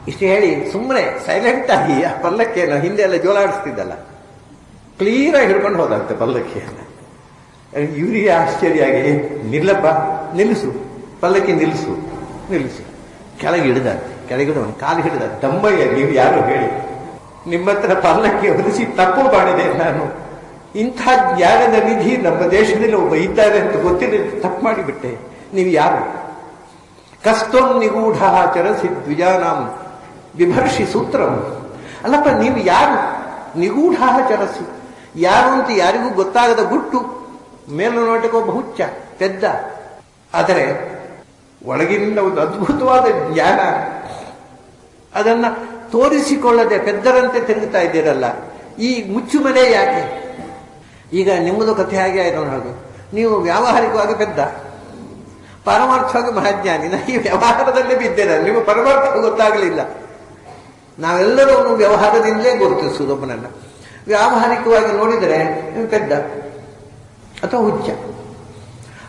ಇಷ್ಟು ಹೇಳಿ ಸುಮ್ಮನೆ ಸೈಲೆಂಟ್ ಆಗಿ ಆ ಪಲ್ಲಕ್ಕಿಯನ್ನು ಹಿಂದೆ ಎಲ್ಲ ಜೋಲಾಡಿಸ್ತಿದ್ದಲ್ಲ, ಕ್ಲೀನಾಗಿ ಹಿಡ್ಕೊಂಡು ಹೋದಂತೆ ಪಲ್ಲಕ್ಕಿಯನ್ನು. ಇವರಿಗೆ ಆಶ್ಚರ್ಯ ಆಗಿ, ನಿಲ್ಲಪ್ಪ, ನಿಲ್ಲಿಸು, ಪಲ್ಲಕ್ಕಿ ನಿಲ್ಲಿಸು, ನಿಲ್ಲಿಸು. ಕೆಳಗೆ ಹಿಡಿದಂತೆ, ಕೆಳಗಿಡ ಕಾಲು ಹಿಡಿದ. ದಮ್ಮಯ್ಯ, ನೀವು ಯಾರು ಹೇಳಿ, ನಿಮ್ಮ ಹತ್ರ ಪಲ್ಲಕ್ಕಿ ಹೊರಿಸಿ ತಪ್ಪು ಮಾಡಿದೆ ನಾನು. ಇಂಥ ಜ್ಞಾನದ ನಿಧಿ ನಮ್ಮ ದೇಶದಲ್ಲಿ ಒಬ್ಬ ಇದ್ದಾರೆ ಅಂತ ಗೊತ್ತಿಲ್ಲ, ತಪ್ಪು ಮಾಡಿಬಿಟ್ಟೆ. ನೀವು ಯಾರು? ಕಸ್ತಂ ನಿಗೂಢಾಚರಸಿ ದ್ವಿಜಾನಾಂ ಬಿಭರ್ಷಿ ಸೂತ್ರಂ. ಅಲ್ಲಪ್ಪ, ನೀವು ಯಾರು? ನಿಗೂಢಾಚರಸಿ, ಯಾರು ಅಂತ ಯಾರಿಗೂ ಗೊತ್ತಾಗದ ಗುಟ್ಟು. ಮೇಲು ನೋಟಕ್ಕೊಬ್ಬ ಹುಚ್ಚ ಪೆದ್ದ, ಆದರೆ ಒಳಗಿನಿಂದ ಒಂದು ಅದ್ಭುತವಾದ ಜ್ಞಾನ. ಅದನ್ನ ತೋರಿಸಿಕೊಳ್ಳದೆ ಪೆದ್ದರಂತೆ ತಿರುಗುತ್ತಾ ಇದ್ದೀರಲ್ಲ, ಈ ಮುಚ್ಚುಮನೆ ಯಾಕೆ? ಈಗ ನಿಮ್ಮದು ಕಥೆ ಹಾಗೆ ಆಯ್ತು ನೋಡು. ನೀವು ವ್ಯಾವಹಾರಿಕವಾಗಿ ಪೆದ್ದ, ಪಾರಮಾರ್ಥವಾಗಿ ಮಹಾಜ್ಞಾನಿ. ಈ ವ್ಯವಹಾರದಲ್ಲೇ ಬಿದ್ದೇನೆ, ನೀವು ಪರಮಾರ್ಥ ಗೊತ್ತಾಗಲಿಲ್ಲ. ನಾವೆಲ್ಲರೂ ವ್ಯವಹಾರದಿಂದಲೇ ಗುರುತಿಸುವುದು ಒಬ್ಬನನ್ನ. ವ್ಯಾವಹಾರಿಕವಾಗಿ ನೋಡಿದರೆ ನೀವು ಪೆದ್ದ ಅಥವಾ ಹುಚ್ಚ,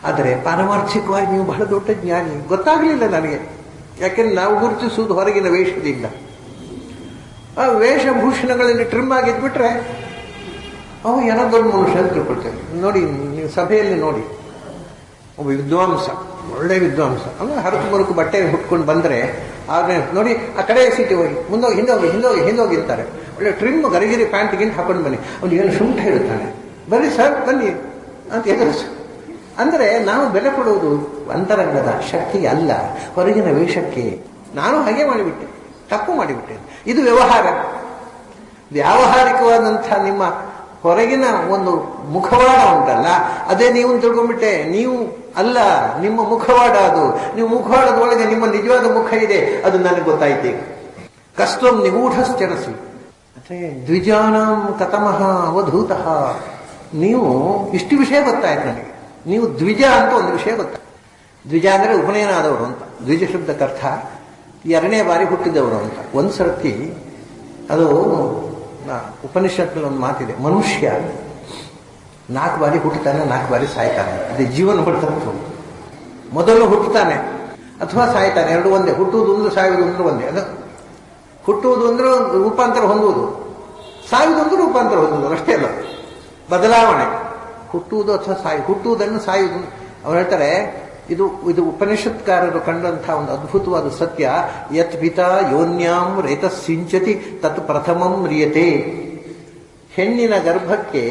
ಆದರೆ ಪಾರಮಾರ್ಥಿಕವಾಗಿ ನೀವು ಬಹಳ ದೊಡ್ಡ ಜ್ಞಾನಿ. ಗೊತ್ತಾಗಲಿಲ್ಲ ನನಗೆ, ಯಾಕೆಂದ್ರೆ ನಾವು ಗುರುತಿಸುವುದು ಹೊರಗಿನ ವೇಷದಿಂದ. ಆ ವೇಷಭೂಷಣಗಳಲ್ಲಿ ಟ್ರಿಮ್ ಆಗಿದ್ಬಿಟ್ರೆ ಅವು ಏನೋ ದೊಡ್ಡ ಮನುಷ್ಯ ಅಂತ ತಿಳ್ಕೊಳ್ತೇವೆ. ನೋಡಿ, ನೀವು ಸಭೆಯಲ್ಲಿ ನೋಡಿ, ಒಬ್ಬ ವಿದ್ವಾಂಸ, ಒಳ್ಳೆ ವಿದ್ವಾಂಸ, ಅಂದ್ರೆ ಹರಕು ಮರುಕು ಬಟ್ಟೆ ಹುಟ್ಕೊಂಡು ಬಂದರೆ ಆದ್ರೆ ನೋಡಿ, ಆ ಕಡೆ ಸೀಟಿ ಹೋಗಿ, ಮುಂದೋಗಿ, ಹಿಂದೋಗಿ, ಹಿಂದೋಗಿ, ಹಿಂದೋಗಿ ಇರ್ತಾರೆ. ಒಳ್ಳೆ ಟ್ರಿಮ್ ಗರಿಗಿರಿ ಪ್ಯಾಂಟ್ ಗಿಂಟ್ ಹಾಕೊಂಡು ಬನ್ನಿ, ಅವ್ನು ಏನು ಶುಂಠ ಇರುತ್ತಾನೆ, ಬನ್ನಿ ಸರ್ ಬನ್ನಿ ಅಂತ ಎದುರಿಸು. ಅಂದರೆ ನಾವು ಬೆಲೆ ಕೊಡುವುದು ಅಂತರಂಗದ ಶಕ್ತಿಗೆ ಅಲ್ಲ, ಹೊರಗಿನ ವೇಷಕ್ಕೆ. ನಾನು ಹಾಗೆ ಮಾಡಿಬಿಟ್ಟೆ, ತಪ್ಪು ಮಾಡಿಬಿಟ್ಟೆ. ಇದು ವ್ಯವಹಾರ. ವ್ಯಾವಹಾರಿಕವಾದಂಥ ನಿಮ್ಮ ಹೊರಗಿನ ಒಂದು ಮುಖವಾಡ ಉಂಟಲ್ಲ, ಅದೇ ನೀವು ತಿಳ್ಕೊಂಡ್ಬಿಟ್ಟೆ. ನೀವು ಅಲ್ಲ, ನಿಮ್ಮ ಮುಖವಾಡ ಅದು. ನೀವು ಮುಖವಾಡದ ಒಳಗೆ ನಿಮ್ಮ ನಿಜವಾದ ಮುಖ ಇದೆ, ಅದು ನನಗೆ ಗೊತ್ತಾಯ್ತು. ಕಸ್ತಂ ನಿಗೂಢಶ್ಚರಸಿ ಮತ್ತೆ ದ್ವಿಜಾನಾಂ ಕತಮಃ ಅವಧೂತಃ. ನೀವು ಇಷ್ಟು ವಿಷಯ ಗೊತ್ತಾಯ್ತು ನನಗೆ. ನೀವು ದ್ವಿಜ ಅಂತ ಒಂದು ವಿಷಯ ಗೊತ್ತಾಯ್ತು. ದ್ವಿಜ ಅಂದರೆ ಉಪನಯನ ಆದವರು ಅಂತ. ದ್ವಿಜ ಶಬ್ದಕ್ಕರ್ಥ ಎರಡನೇ ಬಾರಿ ಹುಟ್ಟಿದವರು ಅಂತ. ಒಂದು ಸರ್ತಿ ಅದು ಉಪನಿಷತ್ನಲ್ಲಿ ಒಂದು ಮಾತಿದೆ, ಮನುಷ್ಯ 4 ಬಾರಿ ಹುಟ್ಟುತ್ತಾನೆ, 4 ಬಾರಿ ಸಾಯ್ತಾನೆ. ಅದೇ ಜೀವನ ಹುಟ್ಟುತ್ತ. ಮೊದಲು ಹುಟ್ಟುತ್ತಾನೆ ಅಥವಾ ಸಾಯ್ತಾನೆ, ಎರಡು ಒಂದೇ. ಹುಟ್ಟುವುದು ಅಂದ್ರೆ ಸಾಯುವುದು ಅಂದ್ರೆ ಒಂದೇ. ಅದು ಹುಟ್ಟುವುದು ಅಂದ್ರೆ ರೂಪಾಂತರ ಹೊಂದುವುದು, ಸಾಯುವುದು ಅಂದ್ರೆ ರೂಪಾಂತರ ಹೊಂದುವುದು, ಅಷ್ಟೇ ಅಲ್ಲ, ಬದಲಾವಣೆ. ಹುಟ್ಟುವುದು ಅಥವಾ ಹುಟ್ಟುವುದನ್ನು ಸಾಯುವುದು. ಅವ್ರು ಹೇಳ್ತಾರೆ, ಇದು ಉಪನಿಷತ್ಕಾರರು ಕಂಡಂತಹ ಒಂದು ಅದ್ಭುತವಾದ ಸತ್ಯ. ಯತ್ ಪಿತಾ ಯೋನ್ಯಾಂ ರೇತಸ್ಸಿಂಚತಿ ತತ್ ಪ್ರಥಮಂ ಮ್ರಿಯತೆ. ಹೆಣ್ಣಿನ ಗರ್ಭಕ್ಕೆ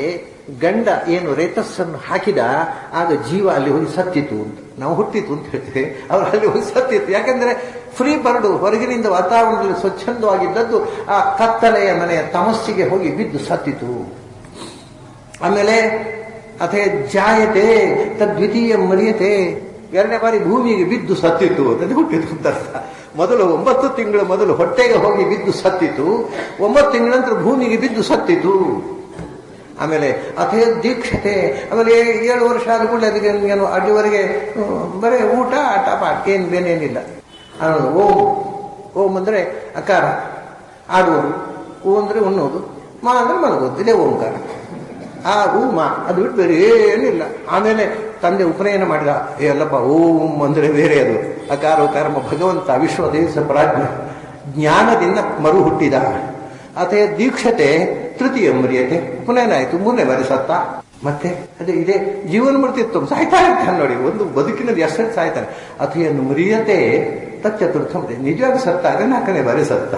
ಗಂಡ ಏನು ರೇತಸ್ಸನ್ನು ಹಾಕಿದ, ಆಗ ಜೀವ ಅಲ್ಲಿ ಹೋಗಿ ಸತ್ತಿತು ಅಂತ. ನಾವು ಹುಟ್ಟಿತು ಅಂತ ಹೇಳ್ತೇವೆ, ಅವರು ಅಲ್ಲಿ ಹೋಗಿ ಸತ್ತಿತ್ತು. ಯಾಕಂದ್ರೆ ಫ್ರೀ ಬರ್ಡು, ಹೊರಗಿನಿಂದ ವಾತಾವರಣದಲ್ಲಿ ಸ್ವಚ್ಛಂದವಾಗಿದ್ದದ್ದು ಆ ಕತ್ತಲೆಯ ಮನೆಯ ತಮಸ್ಸಿಗೆ ಹೋಗಿ ಬಿದ್ದು ಸತ್ತಿತು. ಆಮೇಲೆ ಅಥೇ ಜಾಯತೆ ತದ್ವಿತೀಯ ಮರಿಯತೆ, ಎರಡನೇ ಬಾರಿ ಭೂಮಿಗೆ ಬಿದ್ದು ಸತ್ತಿತು ಅಂತ ಹುಟ್ಟಿತು ಅಂತ ಅರ್ಥ. ಮೊದಲು 9 ತಿಂಗಳು ಮೊದಲು ಹೊಟ್ಟೆಗೆ ಹೋಗಿ ಬಿದ್ದು ಸತ್ತಿತು, 9 ತಿಂಗಳ ನಂತರ ಭೂಮಿಗೆ ಬಿದ್ದು ಸತ್ತಿತು. ಆಮೇಲೆ ಅಥೇ ದೀಕ್ಷತೆ, ಆಮೇಲೆ 7 ವರ್ಷ ಆದ ಕೂಡಲೇ ಅದಕ್ಕೆ ಏನು ಅಲ್ಲಿವರೆಗೆ ಬರೀ ಊಟ ಆಟ ಪಾಠ, ಏನು ಬೇನೇನಿಲ್ಲ. ಓಂ, ಓಂ ಅಂದರೆ ಅಕಾರ ಆಡುವುದು, ಓ ಅಂದರೆ ಉಣ್ಣೋದು, ಮಾ ಅಂದರೆ ಮಲಗೋದು, ಇದೇ ಓಂಕಾರ. ಆ ಮಾ ಅದು ಬಿಟ್ಟು ಬೇರೆ ಏನಿಲ್ಲ. ಆಮೇಲೆ ತಂದೆ ಉಪನಯನ ಮಾಡಿದ. ಎಲ್ಲಪ್ಪ, ಓಂ ಅಂದರೆ ಬೇರೆ, ಅದು ಅಕಾರ ಕರ್ಮ ಭಗವಂತ ವಿಶ್ವದೇಶ ಪ್ರಾಜ್ಞ ಜ್ಞಾನದಿಂದ ಮರು ಹುಟ್ಟಿದ. ಅದೇ ದೀಕ್ಷತೆ ತೃತೀಯ ಮ್ರಿಯತೆ, ಉಪನಯನ ಆಯಿತು, 3ನೇ ಬಾರಿ ಸತ್ತ. ಮತ್ತೆ ಅದೇ ಇದೇ ಜೀವನ ಮೃತ್ಯುತ್ವ, ಸಾಯ್ತಾ ಇರ್ತಾನೆ ನೋಡಿ. ಒಂದು ಬದುಕಿನಲ್ಲಿ ಎಷ್ಟು ಸಾಯ್ತಾನೆ. ಅಥೆಯನ್ನು ಮ್ರಿಯತೆ ತಚ್ಚತುರ್ಥ, ನಿಜವಾಗಿ ಸತ್ತಾಗ 4ನೇ ಬಾರಿ ಸತ್ತ.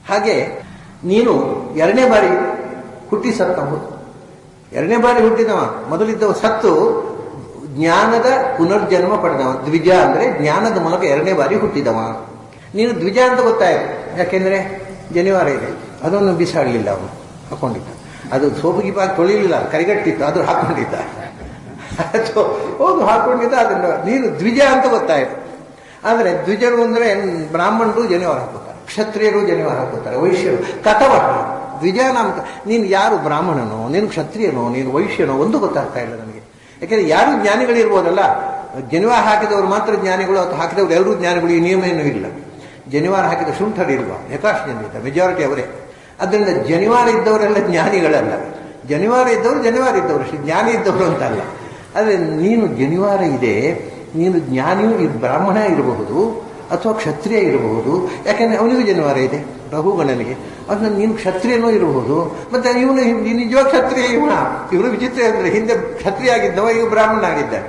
ಹಾಗೆ ನೀನು 2ನೇ ಬಾರಿ ಹುಟ್ಟಿ ಸತ್ತ. 2ನೇ ಬಾರಿ ಹುಟ್ಟಿದವ, ಮೊದಲಿದ್ದವ ಸತ್ತು ಜ್ಞಾನದ ಪುನರ್ಜನ್ಮ ಪಡೆದವ. ದ್ವಿಜ ಅಂದ್ರೆ ಜ್ಞಾನದ ಮೂಲಕ 2ನೇ ಬಾರಿ ಹುಟ್ಟಿದವ. ನೀನು ದ್ವಿಜ ಅಂತ ಗೊತ್ತಾಯ್ತು, ಯಾಕೆಂದ್ರೆ ಜನಿವಾರ ಇದೆ, ಅದನ್ನು ಬಿಸಾಡಲಿಲ್ಲ, ಅವನು ಹಾಕೊಂಡಿದ್ದ. ಅದು ಸೋಪುಗಿಪಾಗಿ ತೊಳಿಲಿಲ್ಲ, ಕರಿಗಟ್ಟಿತ್ತು, ಅದು ಹಾಕೊಂಡಿದ್ದ. ಹೌದು, ಹಾಕೊಂಡಿದ್ದ. ಅದನ್ನು ನೀನು ದ್ವಿಜ ಅಂತ ಗೊತ್ತಾಯ್ತು. ಆದರೆ ದ್ವಿಜರು ಅಂದ್ರೆ ಬ್ರಾಹ್ಮಣರು ಜನಿವಾರ ಹಾಕುತ್ತಾರೆ, ಕ್ಷತ್ರಿಯರು ಜನಿವಾರ ಹಾಕುತ್ತಾರೆ, ವೈಶ್ಯರು ಕಥವ ದ್ವಿಜ ನಾಮಕ. ನೀನು ಯಾರು ಬ್ರಾಹ್ಮಣನೋ, ನೀನು ಕ್ಷತ್ರಿಯನೋ, ನೀನು ವೈಶ್ಯನೋ ಒಂದು ಗೊತ್ತಾಗ್ತಾ ಇಲ್ಲ ನನಗೆ. ಯಾಕೆಂದ್ರೆ ಯಾರು ಜ್ಞಾನಿಗಳಿರ್ಬೋದಲ್ಲ, ಜನಿವಾರ ಹಾಕಿದವರು ಮಾತ್ರ ಜ್ಞಾನಿಗಳು, ಅಥವಾ ಹಾಕಿದವರು ಎಲ್ಲರೂ ಜ್ಞಾನಿಗಳು, ಈ ನಿಯಮ ಏನೂ ಇಲ್ಲ. ಜನಿವಾರ ಹಾಕಿದ ಶುಂಠರಿಲ್ವಾ, ಯಥಾಶ್ ಜನ ಇದ್ದ, ಮೆಜಾರಿಟಿ ಅವರೇ. ಅದರಿಂದ ಜನಿವಾರ ಇದ್ದವರೆಲ್ಲ ಜ್ಞಾನಿಗಳಲ್ಲ. ಜನಿವಾರ ಇದ್ದವರು ಜನಿವಾರ ಇದ್ದವರು, ಜ್ಞಾನಿ ಇದ್ದವರು ಅಂತಲ್ಲ. ಆದರೆ ನೀನು ಜನಿವಾರ ಇದೆ, ನೀನು ಜ್ಞಾನಿಯೂ ಬ್ರಾಹ್ಮಣ ಇರಬಹುದು, ಅಥವಾ ಕ್ಷತ್ರಿಯ ಇರಬಹುದು. ಯಾಕೆಂದ್ರೆ ಅವನಿಗೂ ಜನಿವಾರ ಇದೆ, ರಘುಗಣನಿಗೆ. ಅದನ್ನ ನೀನು ಕ್ಷತ್ರಿಯನೂ ಇರಬಹುದು. ಮತ್ತೆ ಇವನು ನಿಜವಾಗ ಕ್ಷತ್ರಿಯ ಇವನು ವಿಚಿತ್ರ ಅಂದ್ರೆ ಹಿಂದೆ ಕ್ಷತ್ರಿಯ ಆಗಿದ್ದವ, ಈಗ ಬ್ರಾಹ್ಮಣ ಆಗಿದ್ದಾನೆ.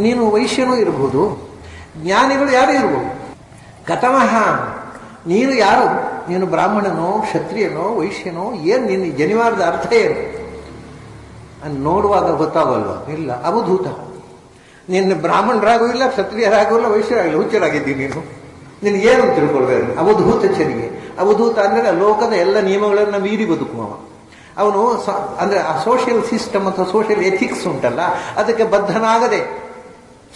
ನೀನು ವೈಶ್ಯನೂ ಇರಬಹುದು, ಜ್ಞಾನಿಗಳು ಯಾರು ಇರಬಹುದು. ಕಥಮಃ ನೀನು ಯಾರು? ನೀನು ಬ್ರಾಹ್ಮಣನೋ ಕ್ಷತ್ರಿಯನೋ ವೈಶ್ಯನೋ, ಏನು ನಿನ್ನ ಜನಿವಾರದ ಅರ್ಥ ಏನು ನೋಡುವಾಗ ಗೊತ್ತಾಗಲ್ವ? ಇಲ್ಲ, ಅವಧೂತ. ನಿನ್ನ ಬ್ರಾಹ್ಮಣರಾಗೂ ಇಲ್ಲ, ಕ್ಷತ್ರಿಯರಾಗೂ ಇಲ್ಲ, ವೈಶ್ಯರಾಗಿಲ್ಲ, ಹುಚ್ಚರಾಗಿದ್ದೀನಿ ನೀನು. ನಿನಗೇನು ತಿಳ್ಕೊಳ್ಬೇಕು? ಅವಧೂತ ಚರಿಗೆ. ಅವಧೂತ ಅಂದರೆ ಲೋಕದ ಎಲ್ಲ ನಿಯಮಗಳನ್ನು ಮೀರಿ ಬದುಕುವವ ಅವನು. ಅಂದ್ರೆ ಆ ಸೋಷಿಯಲ್ ಸಿಸ್ಟಮ್ ಅಥವಾ ಸೋಷಿಯಲ್ ಎಥಿಕ್ಸ್ ಉಂಟಲ್ಲ, ಅದಕ್ಕೆ ಬದ್ಧನಾಗದೆ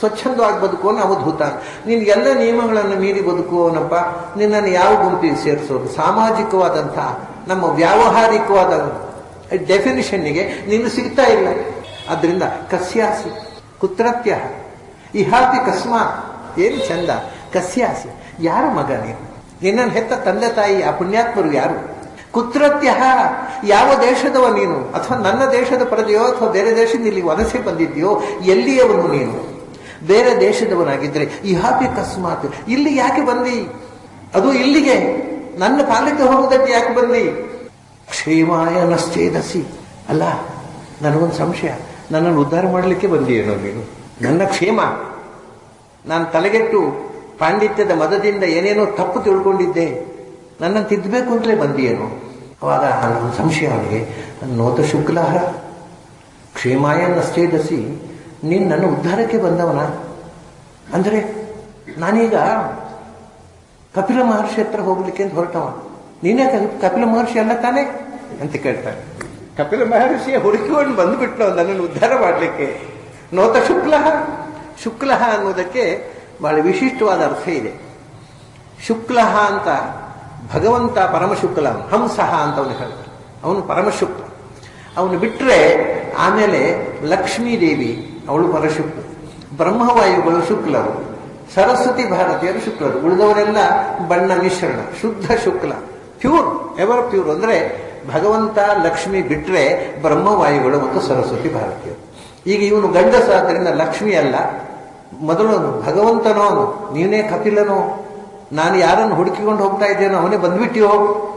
ಸ್ವಚ್ಛಂದವಾಗಿ ಬದುಕುವನು ಅವಧೂತ. ನೀನು ಎಲ್ಲ ನಿಯಮಗಳನ್ನು ಮೀರಿ ಬದುಕುವವನಪ್ಪ. ನಿನ್ನನ್ನು ಯಾವ ಗುಂಪಿಗೆ ಸೇರಿಸೋದು? ಸಾಮಾಜಿಕವಾದಂಥ ನಮ್ಮ ವ್ಯಾವಹಾರಿಕವಾದ ಡೆಫಿನಿಷನ್ನಿಗೆ ನೀನು ಸಿಗ್ತಾ ಇಲ್ಲ. ಅದರಿಂದ ಕಸ್ಯಾಸಿ ಕುತ್ರತ್ಯ ಇಹಾಪಿ ಕಸ್ಮಾತ್. ಏನು ಚಂದ. ಕಸ್ಯಾಸಿ, ಯಾರು ಮಗ ನೀನು? ನಿನ್ನನ್ನು ಹೆತ್ತ ತಂದೆ ತಾಯಿ ಆ ಪುಣ್ಯಾತ್ಮರು ಯಾರು? ಕುತ್ರತ್ಯ, ಯಾವ ದೇಶದವ ನೀನು? ಅಥವಾ ನನ್ನ ದೇಶದ ಪ್ರಜೆಯೋ ಅಥವಾ ಬೇರೆ ದೇಶದಿಂದ ಇಲ್ಲಿ ವಲಸೆ ಬಂದಿದ್ಯೋ? ಎಲ್ಲಿಯವನು ನೀನು? ಬೇರೆ ದೇಶದವನಾಗಿದ್ರೆ ಇಹಾಪಿ ಕಸ್ಮಾತ್, ಇಲ್ಲಿ ಯಾಕೆ ಬಂದಿ? ಅದು ಇಲ್ಲಿಗೆ ನನ್ನ ಪಾಲಕ್ಕೆ ಹೋಗುವುದಕ್ಕೆ ಯಾಕೆ ಬಂದಿ? ಕ್ಷೇಮಾಯ ನಶ್ಚೇದಸಿ. ಅಲ್ಲ, ನನಗೊಂದು ಸಂಶಯ, ನನ್ನನ್ನು ಉದ್ಧಾರ ಮಾಡಲಿಕ್ಕೆ ಬಂದಿಯೇನೋ ನೀನು? ನನ್ನ ಕ್ಷೇಮ, ನಾನು ತಲೆಗೆಟ್ಟು ಪಾಂಡಿತ್ಯದ ಮದದಿಂದ ಏನೇನೋ ತಪ್ಪು ತಿಳ್ಕೊಂಡಿದ್ದೆ, ನನ್ನನ್ನು ತಿದ್ದಬೇಕು ಅಂತಲೇ ಬಂದಿಯೇನೋ? ಅವಾಗ ಒಂದು ಸಂಶಯ ಅವನಿಗೆ. ನೋತ ಶುಕ್ಲ ಕ್ಷೇಮಾಯ ನಶ್ಚೇದಸಿ, ನೀನು ನನ್ನ ಉದ್ಧಾರಕ್ಕೆ ಬಂದವನ? ಅಂದರೆ ನಾನೀಗ ಕಪಿಲ ಮಹರ್ಷಿ ಹತ್ರ ಹೋಗ್ಲಿಕ್ಕೆ ಅಂತ ಹೊರಟವ. ನೀನೇ ಕಪಿಲ ಮಹರ್ಷಿ ಅಲ್ಲ ತಾನೇ ಅಂತ ಕೇಳ್ತಾನೆ. ಕಪಿಲ ಮಹರ್ಷಿಯ ಹುಡುಕಿಕೊಂಡು ಬಂದುಬಿಟ್ಟು ನನ್ನನ್ನು ಉದ್ಧಾರ ಮಾಡಲಿಕ್ಕೆ. ನೋತ ಶುಕ್ಲ, ಶುಕ್ಲ ಅನ್ನೋದಕ್ಕೆ ಬಹಳ ವಿಶಿಷ್ಟವಾದ ಅರ್ಥ ಇದೆ. ಶುಕ್ಲ ಅಂತ ಭಗವಂತ ಪರಮಶುಕ್ಲ, ಹಂಸಃ ಅಂತ ಅವನು ಹೇಳ್ತಾರೆ. ಅವನು ಪರಮಶುಕ್ಲ. ಅವನು ಬಿಟ್ಟರೆ ಆಮೇಲೆ ಲಕ್ಷ್ಮೀ ದೇವಿ ಅವಳು ಪರಶುಕ್ಲ, ಬ್ರಹ್ಮವಾಯುಗಳು ಶುಕ್ಲರು, ಸರಸ್ವತಿ ಭಾರತೀಯರು ಶುಕ್ಲರು, ಉಳಿದವರೆಲ್ಲ ಬಣ್ಣ ಮಿಶ್ರಣ, ಶುದ್ಧ ಶುಕ್ಲ, ಪ್ಯೂರ್, ಎವರ್ ಪ್ಯೂರ್. ಅಂದರೆ ಭಗವಂತ ಲಕ್ಷ್ಮಿ ಬಿಟ್ಟರೆ ಬ್ರಹ್ಮವಾಯುಗಳು ಮತ್ತು ಸರಸ್ವತಿ ಭಾರತೀಯರು. ಈಗ ಇವನು ಗಂಡಸ, ಆದ್ದರಿಂದ ಲಕ್ಷ್ಮಿ ಅಲ್ಲ, ಮೊದಲು ಭಗವಂತನೋ, ನೀನೇ ಕಪಿಲನೋ, ನಾನು ಯಾರನ್ನು ಹುಡುಕಿಕೊಂಡು ಹೋಗ್ತಾ ಇದ್ದೇನೋ ಅವನೇ ಬಂದ್ಬಿಟ್ಟಿಯೋ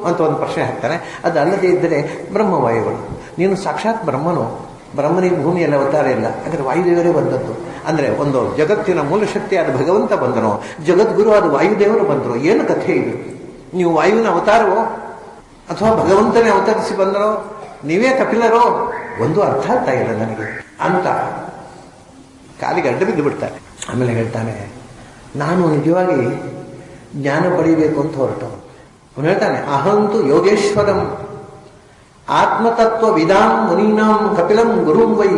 ಅಂತ ಒಂದು ಪ್ರಶ್ನೆ ಹಾಕ್ತಾನೆ. ಅದು ಅಲ್ಲದೆ ಇದ್ದರೆ ಬ್ರಹ್ಮವಾಯುಗಳು. ನೀನು ಸಾಕ್ಷಾತ್ ಬ್ರಹ್ಮನೋ? ಬ್ರಹ್ಮನಿಗೆ ಭೂಮಿಯಲ್ಲಿ ಅವತಾರ ಇಲ್ಲ, ಹಾಗಾದ್ರೆ ವಾಯುದೇವರೇ ಬಂದದ್ದು. ಅಂದರೆ ಒಂದು ಜಗತ್ತಿನ ಮೂಲ ಶಕ್ತಿಯಾದ ಭಗವಂತ ಬಂದನೋ, ಜಗದ್ಗುರು ಆದ ವಾಯುದೇವರು ಬಂದರು. ಏನು ಕಥೆ ಇದು? ನೀವು ವಾಯುವಿನ ಅವತಾರವೋ ಅಥವಾ ಭಗವಂತನೇ ಅವತರಿಸಿ ಬಂದರೋ? ನೀವೇ ಕಪಿಲರೋ? ಒಂದು ಅರ್ಥ ಆಗ್ತಾ ಇಲ್ಲ ನನಗೆ ಅಂತ ಕಾಲಿಗೆ ಅಡ್ಡ ಬಿದ್ದು ಬಿಡ್ತಾನೆ. ಆಮೇಲೆ ಹೇಳ್ತಾನೆ, ನಾನು ನಿಜವಾಗಿ ಜ್ಞಾನ ಪಡೀಬೇಕು ಅಂತ ಹೊರಟವನು. ಅವನು ಹೇಳ್ತಾನೆ, ಅಹಂತು ಯೋಗೇಶ್ವರಂ ಆತ್ಮತತ್ವ ವಿದಾಂ ಮುನೀನಾಂ ಕಪಿಲಂ ಗುರುಂ ವೈ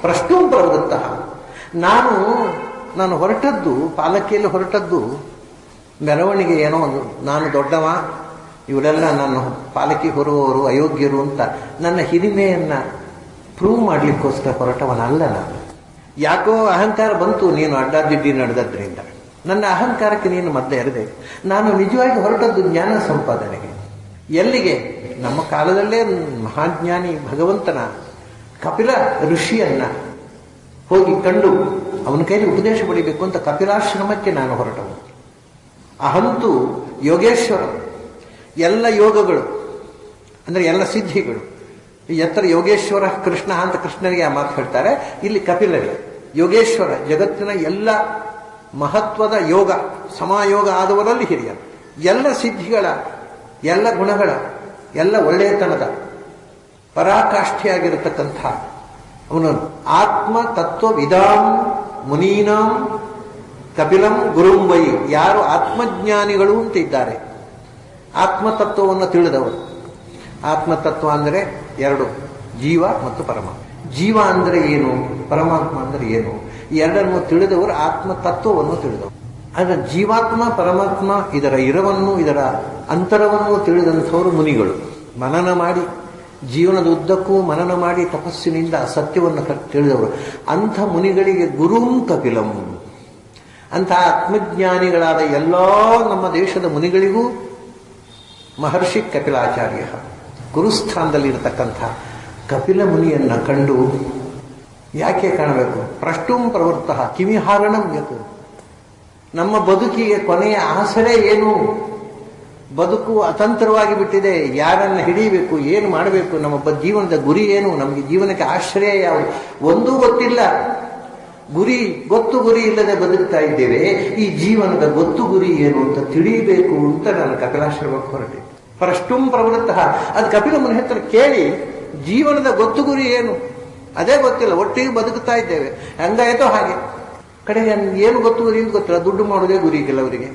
ಪ್ರಷ್ಟುಂ ಪ್ರವೃತ್ತ. ನಾನು ಹೊರಟದ್ದು, ಪಾಲಕಿಯಲ್ಲಿ ಹೊರಟದ್ದು ಮೆರವಣಿಗೆ ಏನೋ ಒಂದು, ನಾನು ದೊಡ್ಡವ, ಇವರೆಲ್ಲ ನನ್ನ ಪಾಲಕಿ ಹೊರುವವರು ಅಯೋಗ್ಯರು ಅಂತ ನನ್ನ ಹಿರಿಮೆಯನ್ನು ಪ್ರೂವ್ ಮಾಡಲಿಕ್ಕೋಸ್ಕರ ಹೊರಟವನಲ್ಲ ನಾನು. ಯಾಕೋ ಅಹಂಕಾರ ಬಂತು, ನೀನು ಅಡ್ಡಾದಿಡ್ಡಿ ನಡೆದದ್ರಿಂದ ನನ್ನ ಅಹಂಕಾರಕ್ಕೆ ನೀನು ಮದ್ದೆ ಎರೆದೆ. ನಾನು ನಿಜವಾಗಿ ಹೊರಟದ್ದು ಜ್ಞಾನ ಸಂಪಾದನೆಗೆ. ಎಲ್ಲಿಗೆ? ನಮ್ಮ ಕಾಲದಲ್ಲೇ ಮಹಾಜ್ಞಾನಿ ಭಗವಂತನ ಕಪಿಲ ಋಷಿಯನ್ನ ಹೋಗಿ ಕಂಡು ಅವನ ಕೈಲಿ ಉಪದೇಶ ಪಡಿಬೇಕು ಅಂತ ಕಪಿಲಾಶ್ರಮಕ್ಕೆ ನಾನು ಹೊರಟವನು. ಅಹಂತು ಯೋಗೇಶ್ವರ, ಎಲ್ಲ ಯೋಗಗಳು ಅಂದರೆ ಎಲ್ಲ ಸಿದ್ಧಿಗಳು. ಎತ್ತರ ಯೋಗೇಶ್ವರ ಕೃಷ್ಣ ಅಂತ ಕೃಷ್ಣನಿಗೆ ಆ ಮಾತು ಹೇಳ್ತಾರೆ. ಇಲ್ಲಿ ಕಪಿಲರಿಗೆ ಯೋಗೇಶ್ವರ, ಜಗತ್ತಿನ ಎಲ್ಲ ಮಹತ್ವದ ಯೋಗ, ಸಮಾಯೋಗ ಆದವರಲ್ಲಿ ಹಿರಿಯ, ಎಲ್ಲ ಸಿದ್ಧಿಗಳ, ಎಲ್ಲ ಗುಣಗಳ, ಎಲ್ಲ ಒಳ್ಳೆಯತನದ ಪರಾಕಾಷ್ಠೆಯಾಗಿರತಕ್ಕಂಥ ಅವನು ಆತ್ಮ ತತ್ವ ವಿದಾಂ ಮುನೀನಾಂ ಕಪಿಲಂ ಗುರುಂ ವೈ. ಯಾರು ಆತ್ಮಜ್ಞಾನಿಗಳು ಅಂತ ಇದ್ದಾರೆ, ಆತ್ಮತತ್ವವನ್ನು ತಿಳಿದವರು. ಆತ್ಮತತ್ವ ಅಂದರೆ ಎರಡು, ಜೀವ ಮತ್ತು ಪರಮಾತ್ಮ. ಜೀವ ಅಂದರೆ ಏನು, ಪರಮಾತ್ಮ ಅಂದರೆ ಏನು, ಎರಡನ್ನು ತಿಳಿದವರು ಆತ್ಮತತ್ವವನ್ನು ತಿಳಿದವರು. ಆದರೆ ಜೀವಾತ್ಮ ಪರಮಾತ್ಮ ಇದರ ಇರವನ್ನು, ಇದರ ಅಂತರವನ್ನು ತಿಳಿದಂಥವರು ಮುನಿಗಳು. ಮನನ ಮಾಡಿ, ಜೀವನದ ಉದ್ದಕ್ಕೂ ಮನನ ಮಾಡಿ ತಪಸ್ಸಿನಿಂದ ಸತ್ಯವನ್ನು ತಿಳಿದವರು. ಅಂಥ ಮುನಿಗಳಿಗೆ ಗುರುಂ ಕಪಿಲಂ. ಅಂಥ ಆತ್ಮಜ್ಞಾನಿಗಳಾದ ಎಲ್ಲ ನಮ್ಮ ದೇಶದ ಮುನಿಗಳಿಗೂ ಮಹರ್ಷಿ ಕಪಿಲಾಚಾರ್ಯ ಗುರುಸ್ಥಾನದಲ್ಲಿರತಕ್ಕಂಥ ಕಪಿಲ ಮುನಿಯನ್ನ ಕಂಡು ಯಾಕೆ ಕಾಣಬೇಕು? ಪ್ರಷ್ಟುಂ ಪ್ರವೃತ್ತ ಕಿವಿಹಾರಣಂ ಯತ್. ನಮ್ಮ ಬದುಕಿಗೆ ಕೊನೆಯ ಆಸರೆ ಏನು? ಬದುಕು ಅತಂತ್ರವಾಗಿ ಬಿಟ್ಟಿದೆ. ಯಾರನ್ನು ಹಿಡಿಯಬೇಕು, ಏನು ಮಾಡಬೇಕು, ನಮ್ಮ ಜೀವನದ ಗುರಿ ಏನು, ನಮಗೆ ಜೀವನಕ್ಕೆ ಆಶ್ರಯ ಯಾವುದು ಒಂದೂ ಗೊತ್ತಿಲ್ಲ. ಗುರಿ ಇಲ್ಲದೆ ಬದುಕ್ತಾ ಇದ್ದೇವೆ. ಈ ಜೀವನದ ಗೊತ್ತು ಗುರಿ ಏನು ಅಂತ ತಿಳಿಯಬೇಕು ಅಂತ ನಾನು ಕಪಿಲಾಶ್ರಮಕ್ಕೆ ಹೊರಟೆ. ಪರಷ್ಟುಂ ಪ್ರವೃತ್ತ, ಅದು ಕಪಿಲ ಮುನಿ ಹತ್ರ ಕೇಳಿ ಜೀವನದ ಗೊತ್ತು ಗುರಿ ಏನು ಅದೇ ಗೊತ್ತಿಲ್ಲ. ಒಟ್ಟಿಗೆ ಬದುಕ್ತಾ ಇದ್ದೇವೆ, ಹಂಗಾಯ್ತೋ ಹಾಗೆ. ಕಡೆಗೆ ಏನು ಗೊತ್ತು ಗುರಿ ಅಂತ ಗೊತ್ತಿಲ್ಲ. ದುಡ್ಡು ಮಾಡೋದೇ ಗುರಿ ಕೆಲವರಿಗೆ,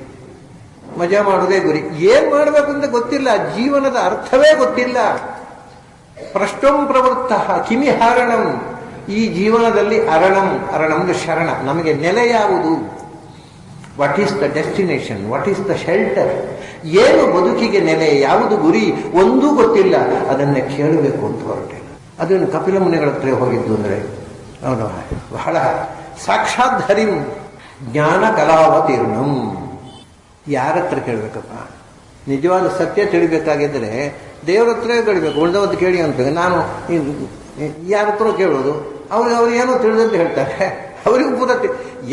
ಮಜಾ ಮಾಡೋದೇ ಗುರಿ. ಏನ್ ಮಾಡ್ಬೇಕು ಅಂತ ಗೊತ್ತಿಲ್ಲ, ಜೀವನದ ಅರ್ಥವೇ ಗೊತ್ತಿಲ್ಲ. ಪ್ರಷ್ಟಂ ಪ್ರವೃತ್ತ ಕಿಮಿ ಹಾರಣಂ, ಈ ಜೀವನದಲ್ಲಿ ಅರಣಂ ಶರಣ, ನಮಗೆ ನೆಲೆ ಯಾವುದು? What is the destination, what is the shelter? ಏನು ಬದುಕಿಗೆ ನೆಲೆ, ಯಾವುದು ಗುರಿ ಒಂದೂ ಗೊತ್ತಿಲ್ಲ. ಅದನ್ನೇ ಕೇಳಬೇಕು ಅಂತ ಹೊರಟೆ. ಅದನ್ನು ಕಪಿಲ ಮುನಿಗಳ ಹತ್ರ ಹೋಗಿದ್ದು ಅಂದರೆ ಅವನು ಬಹಳ ಸಾಕ್ಷಾತ್ ಹರಿಂ ಜ್ಞಾನ ಕಲಾವತೀರ್ಣಂ. ಯಾರ ಹತ್ರ ಕೇಳಬೇಕಪ್ಪ? ನಿಜವಾದ ಸತ್ಯ ತಿಳಿಬೇಕಾಗಿದ್ದರೆ ದೇವರ ಹತ್ರ ಕೇಳಬೇಕು, ಉಳಿದವತ್ತು ಕೇಳಿ ಅನ್ಬೇಕು. ನಾನು ಯಾರ ಹತ್ರ ಕೇಳೋದು? ಅವ್ರು ಏನೋ ತಿಳಿದಂತ ಹೇಳ್ತಾರೆ. ಅವರಿಗೂ ಪೂರ್ಣ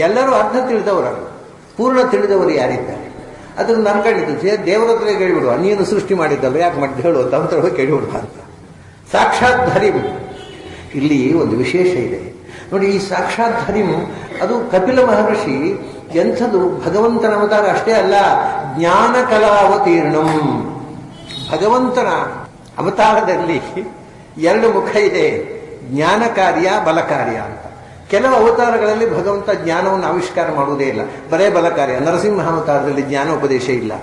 ಎಲ್ಲರೂ ಅರ್ಧ ತಿಳಿದವರು, ಪೂರ್ಣ ತಿಳಿದವರು ಯಾರಿದ್ದಾರೆ? ಅದನ್ನು ನನ್ನ ಕಂಡಿದ್ದು ದೇವರ ಹತ್ರ ಕೇಳಿಬಿಡುವ, ನೀನು ಸೃಷ್ಟಿ ಮಾಡಿದ್ದಲ್ಲ, ಯಾಕೆ ಮಾಡಿದ್ದು ಹೇಳು ಅಂತ ಅವ್ರ ಹತ್ರ ಕೇಳಿಬಿಡುವ ಅಂತ. ಸಾಕ್ಷಾತ್ ಹರಿಂ. ಇಲ್ಲಿ ಒಂದು ವಿಶೇಷ ಇದೆ ನೋಡಿ. ಈ ಸಾಕ್ಷಾತ್ ಹರಿಂ ಅದು ಕಪಿಲ ಮಹರ್ಷಿ ಎಂಥದ್ದು ಭಗವಂತನ ಅವತಾರ ಅಷ್ಟೇ ಅಲ್ಲ, ಜ್ಞಾನ ಕಲಾವತೀರ್ಣಂ. ಭಗವಂತನ ಅವತಾರದಲ್ಲಿ ಎರಡು ಮುಖ ಇದೆ, ಜ್ಞಾನ ಕಾರ್ಯ ಬಲ ಕಾರ್ಯ ಅಂತ. ಕೆಲವು ಅವತಾರಗಳಲ್ಲಿ ಭಗವಂತ ಜ್ಞಾನವನ್ನು ಆವಿಷ್ಕಾರ ಮಾಡುವುದೇ ಇಲ್ಲ, ಬರೇ ಬಲ ಕಾರ್ಯ. ನರಸಿಂಹ ಅವತಾರದಲ್ಲಿ ಜ್ಞಾನೋಪದೇಶ ಇಲ್ಲ,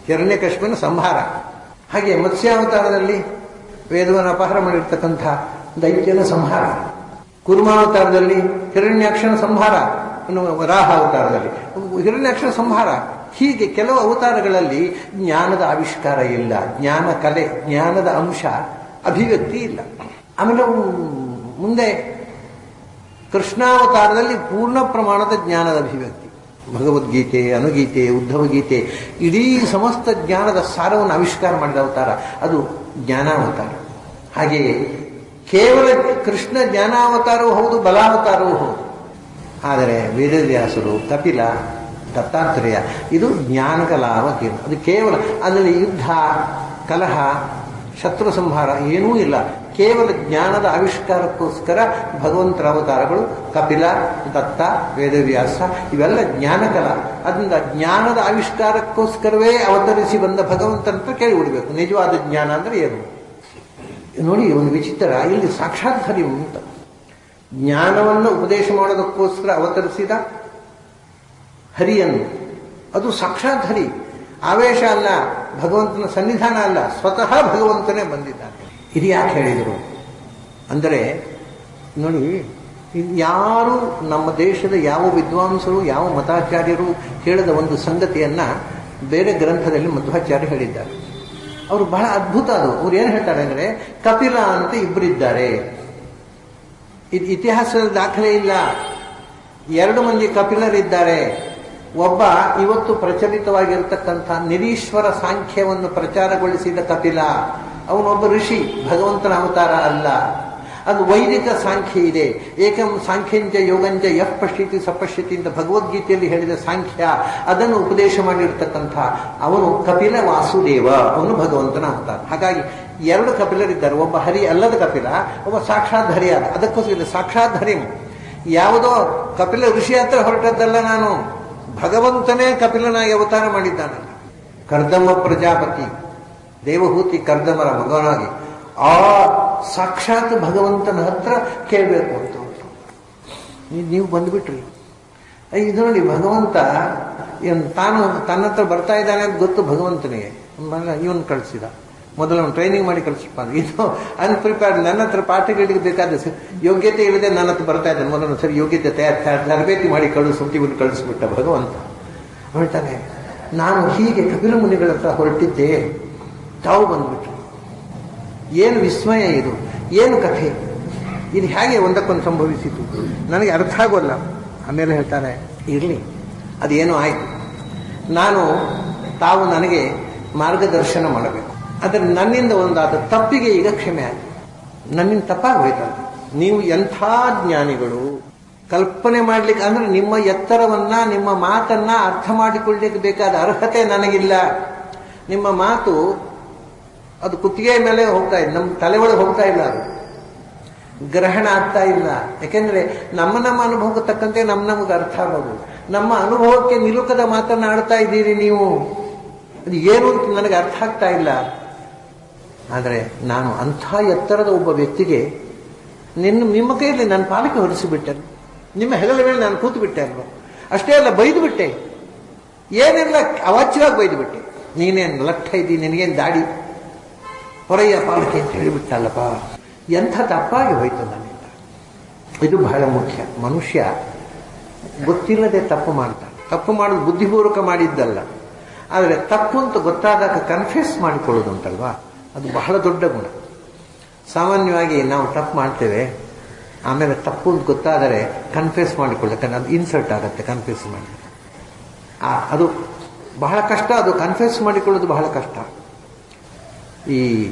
ಹಿರಣ್ಯಕಶ್ಯಪನ ಸಂಹಾರ. ಹಾಗೆ ಮತ್ಸ್ಯಾವತಾರದಲ್ಲಿ ವೇದವನ್ನು ಅಪಹಾರ ಮಾಡಿರ್ತಕ್ಕಂಥ ದೈತ್ಯನ ಸಂಹಾರ. ಕೂರ್ಮಾವತಾರದಲ್ಲಿ ಹಿರಣ್ಯಾಕ್ಷನ ಸಂಹಾರ, ವರಾಹ ಅವತಾರದಲ್ಲಿ ಹಿರಣ್ಯಾಕ್ಷನ ಸಂಹಾರ. ಹೀಗೆ ಕೆಲವು ಅವತಾರಗಳಲ್ಲಿ ಜ್ಞಾನದ ಆವಿಷ್ಕಾರ ಇಲ್ಲ, ಜ್ಞಾನ ಕಲೆ, ಜ್ಞಾನದ ಅಂಶ, ಅಭಿವ್ಯಕ್ತಿ ಇಲ್ಲ. ಆಮೇಲೆ ಮುಂದೆ ಕೃಷ್ಣಾವತಾರದಲ್ಲಿ ಪೂರ್ಣ ಪ್ರಮಾಣದ ಜ್ಞಾನದ ಅಭಿವ್ಯಕ್ತಿ. ಭಗವದ್ಗೀತೆ, ಅನುಗೀತೆ, ಉದ್ಧವ ಗೀತೆ, ಇಡೀ ಸಮಸ್ತ ಜ್ಞಾನದ ಸಾರವನ್ನು ಆವಿಷ್ಕಾರ ಮಾಡಿದ ಅವತಾರ, ಅದು ಜ್ಞಾನಾವತಾರ. ಹಾಗೆಯೇ ಕೇವಲ ಕೃಷ್ಣ ಜ್ಞಾನಾವತಾರವೂ ಹೌದು, ಬಲಾವತಾರವೂ ಹೌದು. ಆದರೆ ವೇದವ್ಯಾಸರು, ಕಪಿಲ, ದತ್ತಾತ್ರೇಯ ಇದು ಜ್ಞಾನಕಲಾವತೀರ್ಣ. ಅದು ಕೇವಲ ಅದರಲ್ಲಿ ಯುದ್ಧ, ಕಲಹ, ಶತ್ರು ಸಂಹಾರ ಏನೂ ಇಲ್ಲ. ಕೇವಲ ಜ್ಞಾನದ ಆವಿಷ್ಕಾರಕ್ಕೋಸ್ಕರ ಭಗವಂತರ ಅವತಾರಗಳು ಕಪಿಲ, ದತ್ತ, ವೇದವ್ಯಾಸ ಇವೆಲ್ಲ ಜ್ಞಾನಕಲ. ಅದರಿಂದ ಜ್ಞಾನದ ಆವಿಷ್ಕಾರಕ್ಕೋಸ್ಕರವೇ ಅವತರಿಸಿ ಬಂದ ಭಗವಂತನಂತ ಕೇಳಿಬಿಡ್ಬೇಕು, ನಿಜವಾದ ಜ್ಞಾನ ಅಂದರೆ ಏನು ನೋಡಿ. ಒಂದು ವಿಚಿತ್ರ, ಇಲ್ಲಿ ಸಾಕ್ಷಾತ್ ಹರಿ ಅಂತ ಜ್ಞಾನವನ್ನು ಉಪದೇಶ ಮಾಡೋದಕ್ಕೋಸ್ಕರ ಅವತರಿಸಿದ ಹರಿಯನ್ನು, ಅದು ಸಾಕ್ಷಾತ್ ಹರಿ. ಆವೇಶ ಅಲ್ಲ, ಭಗವಂತನ ಸನ್ನಿಧಾನ ಅಲ್ಲ, ಸ್ವತಃ ಭಗವಂತನೇ ಬಂದಿದ್ದಾನೆ. ಇದು ಯಾಕೆ ಹೇಳಿದರು ಅಂದರೆ ನೋಡಿ, ಯಾರು ನಮ್ಮ ದೇಶದ ಯಾವ ವಿದ್ವಾಂಸರು, ಯಾವ ಮತಾಚಾರ್ಯರು ಹೇಳಿದ ಒಂದು ಸಂಗತಿಯನ್ನ ಬೇರೆ ಗ್ರಂಥದಲ್ಲಿ ಮಧ್ವಾಚಾರ್ಯ ಹೇಳಿದ್ದಾರೆ. ಅವರು ಬಹಳ ಅದ್ಭುತ. ಅದು ಅವ್ರು ಏನು ಹೇಳ್ತಾರೆ ಅಂದರೆ, ಕಪಿಲ ಅಂತ ಇಬ್ಬರಿದ್ದಾರೆ, ಇದು ಇತಿಹಾಸದ ದಾಖಲೆ ಇಲ್ಲ. 2 ಮಂದಿ ಕಪಿಲರಿದ್ದಾರೆ. ಒಬ್ಬ ಇವತ್ತು ಪ್ರಚಲಿತವಾಗಿರತಕ್ಕಂಥ ನಿರೀಶ್ವರ ಸಾಂಖ್ಯವನ್ನು ಪ್ರಚಾರಗೊಳಿಸಿದ ಕಪಿಲ, ಅವನೊಬ್ಬ ಋಷಿ, ಭಗವಂತನ ಅವತಾರ ಅಲ್ಲ. ಅದು ವೈದಿಕ ಸಾಂಖ್ಯ ಇದೆ. ಏಕಂ ಸಾಂಖ್ಯಂಚ ಯೋಗಂಚ ಯಃ ಪಶ್ಯತಿ ಸಪಶ್ಯತಿ ಅಂತ ಭಗವದ್ಗೀತೆಯಲ್ಲಿ ಹೇಳಿದ ಸಾಂಖ್ಯ, ಅದನ್ನು ಉಪದೇಶ ಮಾಡಿರ್ತಕ್ಕಂಥ ಅವನು ಕಪಿಲ ವಾಸುದೇವ, ಅವನು ಭಗವಂತನ ಅವತಾರ. ಹಾಗಾಗಿ 2 ಕಪಿಲರಿದ್ದಾರೆ, ಒಬ್ಬ ಹರಿ ಅಲ್ಲದ ಕಪಿಲ, ಒಬ್ಬ ಸಾಕ್ಷಾತ್ ಹರಿಯಾದ. ಅದಕ್ಕೋಸ್ಕರ ಸಾಕ್ಷಾತ್ ಹರಿ ಯಾವುದೋ ಕಪಿಲ ಋಷಿ ಹತ್ರ ಹೊರಟದ್ದಲ್ಲ, ನಾನು ಭಗವಂತನೇ ಕಪಿಲನಾಗಿ ಅವತಾರ ಮಾಡಿದ್ದಾನಲ್ಲ. ಕರ್ದಮ ಪ್ರಜಾಪತಿ, ದೇವಹೂತಿ ಕರ್ದಮರ ಮಗನಾಗಿ ಆ ಸಾಕ್ಷಾತ್ ಭಗವಂತನ ಹತ್ರ ಕೇಳಬೇಕು ಅಂತ ನೀವು ಬಂದ್ಬಿಟ್ರಿ. ಇದು ನೋಡಿ, ಭಗವಂತ ತಾನು ತನ್ನ ಹತ್ರ ಬರ್ತಾ ಇದ್ದಾನೆ ಅಂತ ಗೊತ್ತು ಭಗವಂತನಿಗೆ. ಇವನ್ ಕಳಿಸಿದ, ಮೊದಲು ಅವನು ಟ್ರೈನಿಂಗ್ ಮಾಡಿ ಕಳಿಸಪ್ಪ. ಇದು ಅನ್ಪ್ರಿಪೇರ್ಡ್, ನನ್ನ ಹತ್ರ ಪಾಠಗಳಿಗೆ ಬೇಕಾದ ಯೋಗ್ಯತೆ ಇಲ್ಲದೆ ನನ್ನ ಹತ್ರ ಬರ್ತಾ ಇದ್ದಾನೆ. ಮೊದಲು ಸರಿ ಯೋಗ್ಯತೆ ತರಬೇತಿ ಮಾಡಿ ಕಳಿಸು, ಇವನು ಕಳಿಸ್ಬಿಟ್ಟ ಭಗವಂತ. ಹೇಳ್ತಾನೆ, ನಾನು ಹೀಗೆ ಕಪಿಲ ಮುನಿಗಳ ಹತ್ರ ಹೊರಟಿದ್ದೆ, ತಾವು ಬಂದ್ಬಿಟ್ರು. ಏನು ವಿಸ್ಮಯ ಇದು, ಏನು ಕಥೆ, ಇದು ಹೇಗೆ ಒಂದಕ್ಕೊಂದು ಸಂಭವಿಸಿತು ನನಗೆ ಅರ್ಥ ಆಗೋಲ್ಲ. ಆಮೇಲೆ ಹೇಳ್ತಾರೆ, ಇರಲಿ ಅದೇನೋ ಆಯಿತು, ತಾವು ನನಗೆ ಮಾರ್ಗದರ್ಶನ ಮಾಡಬೇಕು. ಆದರೆ ನನ್ನಿಂದ ಒಂದಾದ ತಪ್ಪಿಗೆ ಈಗ ಕ್ಷಮೆ ಆಗಿ, ನನ್ನಿಂದ ತಪ್ಪಾಗೋಯ್ತಲ್ಲ. ನೀವು ಎಂಥ ಜ್ಞಾನಿಗಳು, ಕಲ್ಪನೆ ಮಾಡ್ಲಿಕ್ಕೆ ಅಂದ್ರೆ ನಿಮ್ಮ ಎತ್ತರವನ್ನ, ನಿಮ್ಮ ಮಾತನ್ನ ಅರ್ಥ ಮಾಡಿಕೊಳ್ಳಲಿಕ್ಕೆ ಬೇಕಾದ ಅರ್ಹತೆ ನನಗಿಲ್ಲ. ನಿಮ್ಮ ಮಾತು ಅದು ಕುತ್ತಿಗೆ ಮೇಲೆ ಹೋಗ್ತಾ ಇದೆ, ನಮ್ಮ ತಲೆ ಒಳಗೆ ಹೋಗ್ತಾ ಇಲ್ಲ, ಅದು ಗ್ರಹಣ ಆಗ್ತಾ ಇಲ್ಲ. ಯಾಕೆಂದ್ರೆ ನಮ್ಮ ಅನುಭವಕ್ಕೆ ತಕ್ಕಂತೆ ನಮಗೆ ಅರ್ಥ ಆಗೋದು. ನಮ್ಮ ಅನುಭವಕ್ಕೆ ನಿಲುಕದ ಮಾತನ್ನಾಡ್ತಾ ಇದ್ದೀರಿ ನೀವು. ಅದು ಏನು ಅಂತ ನನಗೆ ಅರ್ಥ ಆಗ್ತಾ ಇಲ್ಲ. ಆದರೆ ನಾನು ಅಂಥ ಎತ್ತರದ ಒಬ್ಬ ವ್ಯಕ್ತಿಗೆ ನಿಮ್ಮ ಕೈಯಲ್ಲಿ ನನ್ನ ಪಾಲಕ್ಕೆ ಹೊರಿಸಿಬಿಟ್ಟೆ, ನಿಮ್ಮ ಹೆಗಲ ಮೇಲೆ ನಾನು ಕೂತು ಬಿಟ್ಟೆ ಅಲ್ವ. ಅಷ್ಟೇ ಅಲ್ಲ, ಬೈದು ಬಿಟ್ಟೆ, ಏನೆಲ್ಲ ಅವಾಚ್ಯವಾಗಿ ಬೈದು ಬಿಟ್ಟೆ. ನೀನೇನು ಲಟ್ಟ ಇದ್ದೀನಿ, ನಿನಗೇನು ದಾಡಿ, ಹೊರಯ್ಯ ಪಾಲಕ್ಕೆ ಅಂತ ಹೇಳಿಬಿಟ್ಟಲ್ಲಪ್ಪ. ಎಂಥ ತಪ್ಪಾಗಿ ಹೋಯ್ತು ನನ್ನಿಂದ. ಇದು ಬಹಳ ಮುಖ್ಯ. ಮನುಷ್ಯ ಗೊತ್ತಿಲ್ಲದೆ ತಪ್ಪು ಮಾಡ್ತಾನೆ. ತಪ್ಪು ಮಾಡೋದು ಬುದ್ಧಿಪೂರ್ವಕ ಮಾಡಿದ್ದಲ್ಲ, ಆದರೆ ತಪ್ಪು ಅಂತ ಗೊತ್ತಾದಾಗ ಕನ್ಫ್ಯೂಸ್ ಮಾಡಿಕೊಳ್ಳೋದು ಉಂಟಲ್ವಾ, ಅದು ಬಹಳ ದೊಡ್ಡ ಗುಣ. ಸಾಮಾನ್ಯವಾಗಿ ನಾವು ತಪ್ಪು ಮಾಡ್ತೇವೆ, ಆಮೇಲೆ ತಪ್ಪು ಅಂತ ಗೊತ್ತಾದರೆ ಕನ್ಫ್ಯೂಸ್ ಮಾಡಿಕೊಳ್ಳಕ್ಕೆ ಅದು ಇನ್ಸರ್ಟ್ ಆಗುತ್ತೆ. ಕನ್ಫ್ಯೂಸ್ ಮಾಡಿ ಅದು ಬಹಳ ಕಷ್ಟ. ಅದು ಕನ್ಫ್ಯೂಸ್ ಮಾಡಿಕೊಳ್ಳೋದು ಬಹಳ ಕಷ್ಟ. ಈ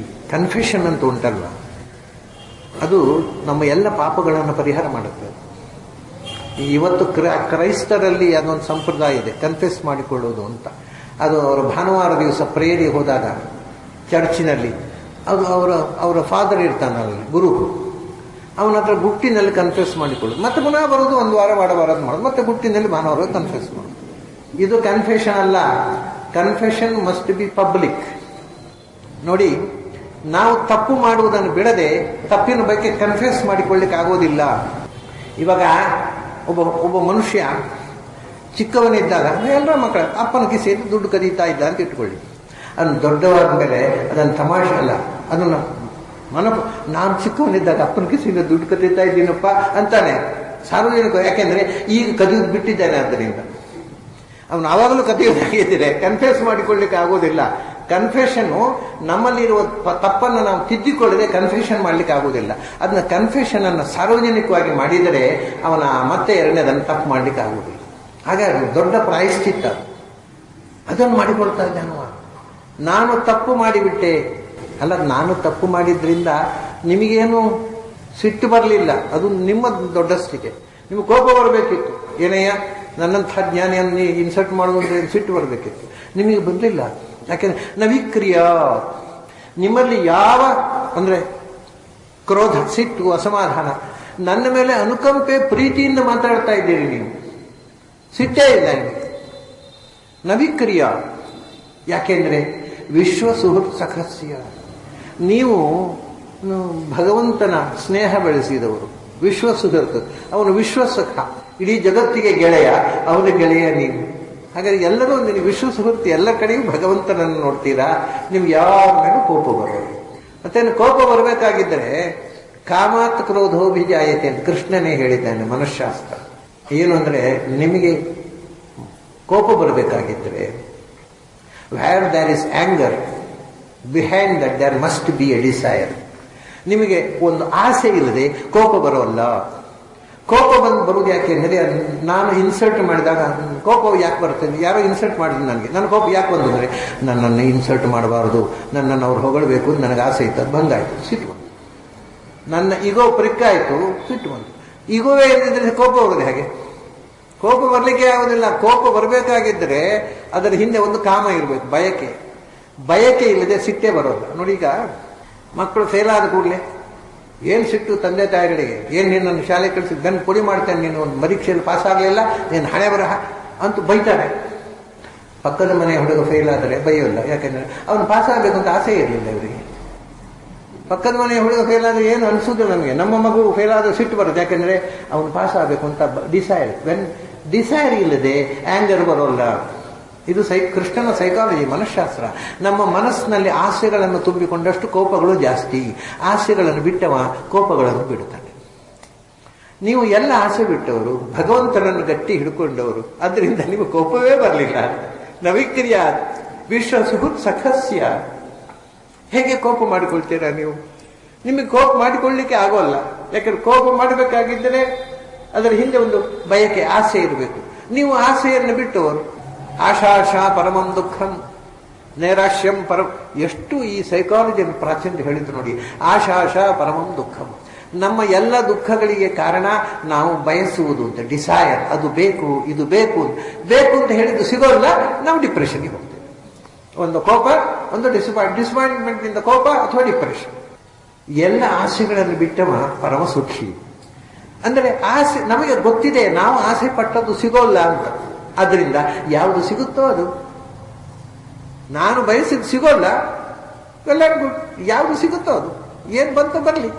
ಕನ್ಫೆಷನ್ ಅಂತ ಉಂಟಲ್ವ, ಅದು ನಮ್ಮ ಎಲ್ಲ ಪಾಪಗಳನ್ನು ಪರಿಹಾರ ಮಾಡುತ್ತೆ. ಇವತ್ತು ಕ್ರೈಸ್ತರಲ್ಲಿ ಅದೊಂದು ಸಂಪ್ರದಾಯ ಇದೆ, ಕನ್ಫೆಸ್ ಮಾಡಿಕೊಳ್ಳೋದು ಅಂತ. ಅದು ಅವರ ಭಾನುವಾರ ದಿವಸ ಪ್ರೇಯರಿಗೆ ಹೋದಾಗ ಚರ್ಚಿನಲ್ಲಿ ಅದು ಅವರ ಫಾದರ್ ಇರ್ತಾನಲ್ಲಿ, ಗುರು, ಅವನ ಹತ್ರ ಗುಟ್ಟಿನಲ್ಲಿ ಕನ್ಫೆಸ್ ಮಾಡಿಕೊಳ್ಳೋದು. ಮತ್ತೆ ಪುನಃ ಬರೋದು, ಒಂದು ವಾರ ಮಾಡಬಾರದು ಮಾಡೋದು, ಮತ್ತೆ ಗುಟ್ಟಿನಲ್ಲಿ ಭಾನುವಾರ ಕನ್ಫೆಸ್ ಮಾಡೋದು. ಇದು ಕನ್ಫೆಷನ್ ಅಲ್ಲ. Confession must be public. ನೋಡಿ, ನಾವು ತಪ್ಪು ಮಾಡುವುದನ್ನು ಬಿಡದೆ ತಪ್ಪಿನ ಬಗ್ಗೆ ಕನ್ಫೆಸ್ ಮಾಡಿಕೊಳ್ಳಿಕ್ಕೆ ಆಗೋದಿಲ್ಲ. ಇವಾಗ ಒಬ್ಬ ಮನುಷ್ಯ ಚಿಕ್ಕವನಿದ್ದಾಗ ಎಲ್ಲರ ಮಕ್ಕಳ ಅಪ್ಪನ ಕಿಸೆಯಲ್ಲಿ ದುಡ್ಡು ಕದೀತಾ ಇದ್ದ ಅಂತ ಇಟ್ಕೊಳ್ಳಿ. ಅದನ್ನು ದೊಡ್ಡವಾದ ಮೇಲೆ ಅದನ್ನು ತಮಾಷೆ ಅಲ್ಲ, ಅದನ್ನು ನಾನು ಚಿಕ್ಕವನಿದ್ದಾಗ ಅಪ್ಪನ ಕಿಸೆಯಿಂದ ದುಡ್ಡು ಕದೀತಾ ಇದ್ದೀನಪ್ಪ ಅಂತಾನೆ ಸಾರ್ವಜನಿಕ. ಯಾಕೆಂದ್ರೆ ಈಗ ಕದಿಯೋದು ಬಿಟ್ಟಿದ್ದಾನೆ, ಆದ್ದರಿಂದ ಅವನು ಆವಾಗಲೂ ಕದಿಯೋದಾಗಿದ್ದರೆ ಕನ್ಫೆಸ್ ಮಾಡಿಕೊಳ್ಳಿಕ್ಕೆ ಆಗೋದಿಲ್ಲ. ಕನ್ಫೆಷನ್ನು ನಮ್ಮಲ್ಲಿರುವ ತಪ್ಪನ್ನು ನಾವು ತಿದ್ದಿಕೊಳ್ಳದೆ ಕನ್ಫೆಷನ್ ಮಾಡ್ಲಿಕ್ಕೆ ಆಗುವುದಿಲ್ಲ. ಅದನ್ನ ಕನ್ಫೆಷನ್ ಅನ್ನು ಸಾರ್ವಜನಿಕವಾಗಿ ಮಾಡಿದರೆ ಅವನ ಮತ್ತೆ ಎರಡನೇದನ್ನು ತಪ್ಪು ಮಾಡ್ಲಿಕ್ಕೆ ಆಗುವುದಿಲ್ಲ. ಹಾಗಾಗಿ ದೊಡ್ಡ ಪ್ರಾಯಶ್ಚಿತ್ತ ಅದನ್ನು ಮಾಡಿಕೊಳ್ತಾ ಇದ್ದಾನು. ನಾನು ತಪ್ಪು ಮಾಡಿಬಿಟ್ಟೆ ಅಲ್ಲ, ನಾನು ತಪ್ಪು ಮಾಡಿದ್ರಿಂದ ನಿಮಗೇನು ಸಿಟ್ಟು ಬರಲಿಲ್ಲ, ಅದು ನಿಮ್ಮ ದೊಡ್ಡಸ್ತಿಕೆ. ನಿಮ್ಗೆ ಕೋಪ ಬರಬೇಕಿತ್ತು, ಏನಯ್ಯ ನನ್ನಂಥ ಜ್ಞಾನಿಯನ್ನು ನೀ ಇನ್ಸರ್ಟ್ ಮಾಡುವಂದ್ರೆ ಸಿಟ್ಟು ಬರಬೇಕಿತ್ತು, ನಿಮಗೆ ಬರಲಿಲ್ಲ. ಯಾಕೆಂದ್ರೆ ನವಿಕ್ರಿಯ, ನಿಮ್ಮಲ್ಲಿ ಯಾವ ಅಂದ್ರೆ ಕ್ರೋಧ, ಸಿಟ್ಟು, ಅಸಮಾಧಾನ, ನನ್ನ ಮೇಲೆ ಅನುಕಂಪೆ ಪ್ರೀತಿಯಿಂದ ಮಾತಾಡ್ತಾ ಇದ್ದೀರಿ ನೀವು, ಸಿಟ್ಟೇ ಇಲ್ಲ ನಿಮಗೆ. ನವಿಕ್ರಿಯ, ಯಾಕೆಂದ್ರೆ ವಿಶ್ವ ಸುಹೃತ್ ಸಖಸ್ಯ, ನೀವು ಭಗವಂತನ ಸ್ನೇಹ ಬೆಳೆಸಿದವರು. ವಿಶ್ವ ಸುಹೃತ್, ಅವನು ವಿಶ್ವಸಖ, ಇಡೀ ಜಗತ್ತಿಗೆ ಗೆಳೆಯ, ಅವನ ಗೆಳೆಯ ನೀವು. ಹಾಗಾದ್ರೆ ಎಲ್ಲರೂ ನೀವು ವಿಶ್ವ ಸುಹೃತಿ, ಎಲ್ಲ ಕಡೆಯೂ ಭಗವಂತನನ್ನು ನೋಡ್ತೀರಾ, ನಿಮ್ಗೆ ಯಾರ ಮೇಲೂ ಕೋಪ ಬರೋದು. ಮತ್ತೇನು ಕೋಪ ಬರಬೇಕಾಗಿದ್ದರೆ ಕಾಮಾತ್ ಕ್ರೋಧೋಭಿಜಾಯತೆ ಅಂತ ಕೃಷ್ಣನೇ ಹೇಳಿದ್ದಾನೆ ಮನಃಶಾಸ್ತ್ರ. ಏನು ಅಂದ್ರೆ, ನಿಮಗೆ ಕೋಪ ಬರಬೇಕಾಗಿದ್ದರೆ where there is anger, behind that there must be a desire. ನಿಮಗೆ ಒಂದು ಆಸೆ ಇಲ್ಲದೆ ಕೋಪ ಬರೋಲ್ಲ. ಕೋಪ ಬರುವುದು ಯಾಕೆ ಅಂದರೆ, ನಾನು ಇನ್ಸಲ್ಟ್ ಮಾಡಿದಾಗ ಕೋಪ ಯಾಕೆ ಬರ್ತೇನೆ, ಯಾರೋ ಇನ್ಸಲ್ಟ್ ಮಾಡಿದ್ರು ನನಗೆ, ನನ್ನ ಕೋಪ ಯಾಕೆ ಬಂದು ಅಂದರೆ ನನ್ನನ್ನು ಇನ್ಸಲ್ಟ್ ಮಾಡಬಾರ್ದು, ನನ್ನನ್ನು ಅವ್ರು ಹೊಗಳಬೇಕು ಅಂತ ನನಗೆ ಆಸೆ ಇತ್ತು, ಅದು ಬಂದಾಯಿತು, ಸಿಟ್ಟು ಬಂತು. ನನ್ನ ಈಗೋ ಪ್ರಿಕ್ಕಾಯಿತು, ಸಿಟ್ಟು ಬಂತು. ಈಗೋವೇ ಇಲ್ಲದಿದ್ದರೆ ಕೋಪ ಬರೋದು ಹೇಗೆ? ಕೋಪ ಬರಲಿಕ್ಕೆ ಆಗೋದಿಲ್ಲ. ಕೋಪ ಬರಬೇಕಾಗಿದ್ದರೆ ಅದರ ಹಿಂದೆ ಒಂದು ಕಾಮ ಇರಬೇಕು, ಬಯಕೆ. ಬಯಕೆ ಇಲ್ಲದೆ ಸಿಟ್ಟೇ ಬರೋಲ್ಲ. ನೋಡಿ, ಈಗ ಮಕ್ಕಳು ಫೇಲ್ ಆದ ಕೂಡಲೇ ಏನು ಸಿಟ್ಟು ತಂದೆ ತಾಯಿಗಳಿಗೆ, ಏನು ನಿನ್ನನ್ನು ಶಾಲೆ ಕಳಿಸಿ ಗನ್ ಪುಡಿ ಮಾಡ್ತೇನೆ, ನೀನು ಒಂದು ಪರೀಕ್ಷೆಯಲ್ಲಿ ಪಾಸ್ ಆಗಲಿಲ್ಲ, ನೀನು ಹಣೆ ಬರಹ ಅಂತ ಬೈತಾರೆ. ಪಕ್ಕದ ಮನೆ ಹುಡುಗ ಫೇಲ್ ಆದರೆ ಬೈಯೋಲ್ಲ, ಯಾಕೆಂದರೆ ಅವನು ಪಾಸ್ ಆಗಬೇಕು ಅಂತ ಆಸೆ ಇರಲಿಲ್ಲ ಇವರಿಗೆ. ಪಕ್ಕದ ಮನೆ ಹುಡುಗ ಫೇಲ್ ಆದರೆ ಏನು ಅನಿಸೋದಿಲ್ಲ ನಮಗೆ. ನಮ್ಮ ಮಗು ಫೇಲ್ ಆದರೆ ಸಿಟ್ಟು ಬರುತ್ತೆ, ಯಾಕೆಂದರೆ ಅವನು ಪಾಸ್ ಆಗಬೇಕು ಅಂತ ಡಿಸೈರ್. ವೆನ್ ಡಿಸೈರ್ ಇಲ್ಲದೆ ಆ್ಯಂಗರ್ ಬರೋಲ್ಲ. ಇದು ಕೃಷ್ಣನ ಸೈಕಾಲಜಿ, ಮನಃಶಾಸ್ತ್ರ. ನಮ್ಮ ಮನಸ್ಸಿನಲ್ಲಿ ಆಸೆಗಳನ್ನು ತುಂಬಿಕೊಂಡಷ್ಟು ಕೋಪಗಳು ಜಾಸ್ತಿ. ಆಸೆಗಳನ್ನು ಬಿಟ್ಟವ ಕೋಪಗಳನ್ನು ಬಿಡುತ್ತಾನೆ. ನೀವು ಎಲ್ಲ ಆಸೆ ಬಿಟ್ಟವರು, ಭಗವಂತನನ್ನು ಗಟ್ಟಿ ಹಿಡ್ಕೊಂಡವರು, ಅದರಿಂದ ನಿಮಗೆ ಕೋಪವೇ ಬರಲಿಲ್ಲ. ನವಿಕ್ರಿಯ ವಿಶ್ವ ಸುಹೃತ್ ಸಖಸ್ಯ. ಹೇಗೆ ಕೋಪ ಮಾಡಿಕೊಳ್ತೀರಾ ನೀವು? ನಿಮಗೆ ಕೋಪ ಮಾಡಿಕೊಳ್ಳಲಿಕ್ಕೆ ಆಗೋಲ್ಲ. ಯಾಕಂದ್ರೆ ಕೋಪ ಮಾಡಬೇಕಾಗಿದ್ದರೆ ಅದರ ಹಿಂದೆ ಒಂದು ಬಯಕೆ, ಆಸೆ ಇರಬೇಕು. ನೀವು ಆಸೆಯನ್ನು ಬಿಟ್ಟವರು. ಆಶಾಶಾ ಪರಮಂ ದುಃಖಂ ನೈರಾಶ್ಯಂ ಪರಂ. ಎಷ್ಟು ಈ ಸೈಕಾಲಜಿಯನ್ನು ಪ್ರಾಚೀನ ಹೇಳಿದ್ರು ನೋಡಿ. ಆಶಾಶಾ ಪರಮಂ ದುಃಖಂ. ನಮ್ಮ ಎಲ್ಲ ದುಃಖಗಳಿಗೆ ಕಾರಣ ನಾವು ಬಯಸುವುದು ಅಂತ, ಡಿಸೈರ್. ಅದು ಬೇಕು, ಇದು ಬೇಕು ಬೇಕು ಅಂತ ಹೇಳಿದ್ದು ಸಿಗೋಲ್ಲ, ನಾವು ಡಿಪ್ರೆಷನ್ಗೆ ಹೋಗ್ತೇವೆ. ಒಂದು ಕೋಪ, ಒಂದು ಡಿಸಪಾಯಿಂಟ್ಮೆಂಟ್ ನಿಂದ ಕೋಪ ಅಥವಾ ಡಿಪ್ರೆಷನ್. ಎಲ್ಲ ಆಸೆಗಳನ್ನು ಬಿಟ್ಟವ ಪರಮ ಸುಖಿ. ಅಂದರೆ ಆಸೆ ನಮಗೆ ಗೊತ್ತಿದೆ, ನಾವು ಆಸೆ ಪಟ್ಟದ್ದು ಸಿಗೋಲ್ಲ ಅಂತ. ಆದ್ರಿಂದ ಯಾವುದು ಸಿಗುತ್ತೋ ಅದು, ನಾನು ಬಯಸಿದ್ದು ಸಿಗೋಲ್ಲ, ಎಲ್ಲರಿಗೂ ಯಾವುದು ಸಿಗುತ್ತೋ ಅದು, ಏನ್ ಬಂತು ಬರಲಿ.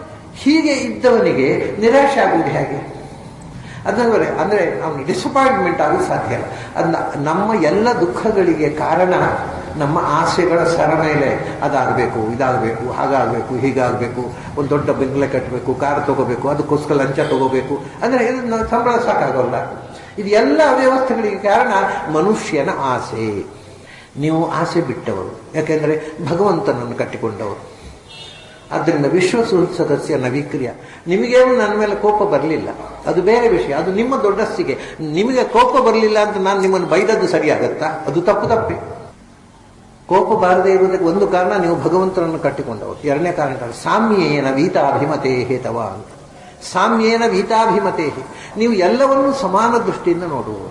ಹೀಗೆ ಇದ್ದವನಿಗೆ ನಿರಾಶೆ ಆಗುವುದು ಹೇಗೆ? ಅಂದ್ರೆ ಅವನು ಡಿಸಪಾಯಿಂಟ್ಮೆಂಟ್ ಆಗೋದು ಸಾಧ್ಯ ಇಲ್ಲ. ನಮ್ಮ ಎಲ್ಲ ದುಃಖಗಳಿಗೆ ಕಾರಣ ನಮ್ಮ ಆಸೆಗಳ ಸರಮೇಲೆ. ಅದಾಗಬೇಕು, ಇದಾಗಬೇಕು, ಹಾಗಾಗಬೇಕು, ಹೀಗಾಗಬೇಕು, ಒಂದು ದೊಡ್ಡ ಬೆಂಗ್ಲೆ ಕಟ್ಟಬೇಕು, ಕಾರ್ ತಗೋಬೇಕು, ಅದಕ್ಕೋಸ್ಕರ ಲಂಚ ತಗೋಬೇಕು, ಅಂದ್ರೆ ಇದನ್ನ ಸಂಬಳ ಸಾಕಾಗೋಲ್ಲ. ಇದು ಎಲ್ಲ ಅವ್ಯವಸ್ಥೆಗಳಿಗೆ ಕಾರಣ ಮನುಷ್ಯನ ಆಸೆ. ನೀವು ಆಸೆ ಬಿಟ್ಟವರು, ಯಾಕೆಂದ್ರೆ ಭಗವಂತನನ್ನು ಕಟ್ಟಿಕೊಂಡವರು. ಆದ್ದರಿಂದ ವಿಶ್ವಸದಸ್ಯ ನವಿಕ್ರಿಯ. ನಿಮಗೇನು ನನ್ನ ಮೇಲೆ ಕೋಪ ಬರಲಿಲ್ಲ, ಅದು ಬೇರೆ ವಿಷಯ, ಅದು ನಿಮ್ಮ ದೊಡ್ಡಸ್ತಿಗೆ. ನಿಮಗೆ ಕೋಪ ಬರಲಿಲ್ಲ ಅಂತ ನಾನು ನಿಮ್ಮನ್ನು ಬೈದದ್ದು ಸರಿಯಾಗತ್ತಾ? ಅದು ತಪ್ಪೇ. ಕೋಪ ಬಾರದೇ ಇರುವುದಕ್ಕೆ ಒಂದು ಕಾರಣ, ನೀವು ಭಗವಂತನನ್ನು ಕಟ್ಟಿಕೊಂಡವರು. ಎರಡನೇ ಕಾರಣ ಸಾಮ್ಯೇನ ವೀತಾಭಿಮತೇ ಹೇತವ ಅಂತ. ಸಾಮ್ಯೇನ ವೀತಾಭಿಮತೇ, ನೀವು ಎಲ್ಲವನ್ನೂ ಸಮಾನ ದೃಷ್ಟಿಯಿಂದ ನೋಡುವುದು.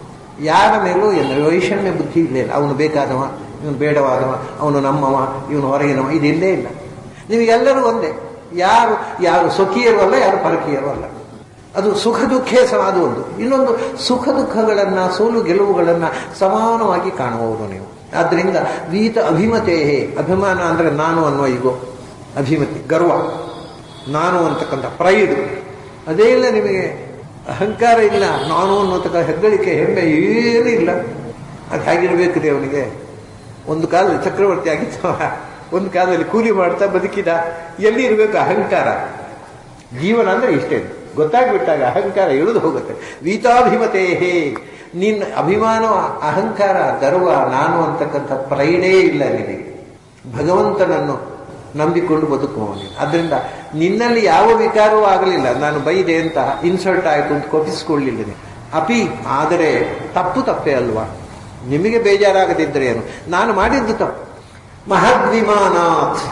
ಯಾರ ಮೇಲೂ ವೈಷಮ್ಯ ಬುದ್ಧಿ ಇಲ್ಲೇ ಇಲ್ಲ. ಅವನು ಬೇಕಾದವ, ಇವನು ಬೇಡವಾದವ, ಅವನು ನಮ್ಮವ, ಇವನು ಹೊರಗಿನವ, ಇದಿಲ್ಲೇ ಇಲ್ಲ. ನಿಮಗೆಲ್ಲರೂ ಒಂದೇ. ಯಾರು ಸ್ವಕೀಯರು ಅಲ್ಲ, ಯಾರು ಪರಕೀಯರು ಅಲ್ಲ. ಅದು ಸುಖ ದುಃಖೇ ಅದು ಒಂದು. ಇನ್ನೊಂದು, ಸುಖ ದುಃಖಗಳನ್ನ, ಸೋಲು ಗೆಲುವುಗಳನ್ನ ಸಮಾನವಾಗಿ ಕಾಣುವವರು ನೀವು. ಆದ್ರಿಂದ ವೀತ ಅಭಿಮತೇ, ಅಭಿಮಾನ ಅಂದ್ರೆ ನಾನು ಅನ್ನುವ ಈಗೋ, ಅಭಿಮತಿ ಗರ್ವ, ನಾನು ಅಂತಕ್ಕಂಥ ಪ್ರೈಡ್, ಅದೇ ಇಲ್ಲ ನಿಮಗೆ. ಅಹಂಕಾರ ಇಲ್ಲ, ನಾನು ಅನ್ನೋತಕ್ಕ ಹೆಗ್ಗಳಿಕೆ, ಹೆಮ್ಮೆ ಏನೂ ಇಲ್ಲ. ಅದು ಹೇಗಿರ್ಬೇಕು ಅವನಿಗೆ? ಒಂದು ಕಾಲದಲ್ಲಿ ಚಕ್ರವರ್ತಿ ಆಗಿತ್ತವ, ಒಂದು ಕಾಲದಲ್ಲಿ ಕೂಲಿ ಮಾಡ್ತಾ ಬದುಕಿದ. ಎಲ್ಲಿ ಇರಬೇಕು ಅಹಂಕಾರ? ಜೀವನ ಅಂದ್ರೆ ಇಷ್ಟೇ, ಗೊತ್ತಾಗ್ಬಿಟ್ಟಾಗ ಅಹಂಕಾರ ಇಳಿದು ಹೋಗುತ್ತೆ. ವೀತಾಭಿಮತೇ, ನಿನ್ನ ಅಭಿಮಾನ, ಅಹಂಕಾರ, ಗರ್ವ, ನಾನು ಅಂತಕ್ಕಂಥ ಪ್ರೈಡೇ ಇಲ್ಲ ನಿನಗೆ. ಭಗವಂತನನ್ನು ನಂಬಿಕೊಂಡು ಬದುಕುವವನಿಗೆ. ಅದರಿಂದ ನಿನ್ನಲ್ಲಿ ಯಾವ ವಿಕಾರವೂ ಆಗಲಿಲ್ಲ. ನಾನು ಬೈದೆ ಅಂತ ಇನ್ಸಲ್ಟ್ ಆಯಿತು ಅಂತ ಕೋಪಿಸ್ಕೊಳ್ಳಿಲ್ಲ. ಅಪಿ, ಆದರೆ ತಪ್ಪೇ ಅಲ್ವಾ? ನಿಮಗೆ ಬೇಜಾರಾಗದಿದ್ದರೆ ಏನು? ನಾನು ಮಾಡಿದ್ದು ತಪ್ಪು. ಮಹದ್ವಿಮಾನಾತ್,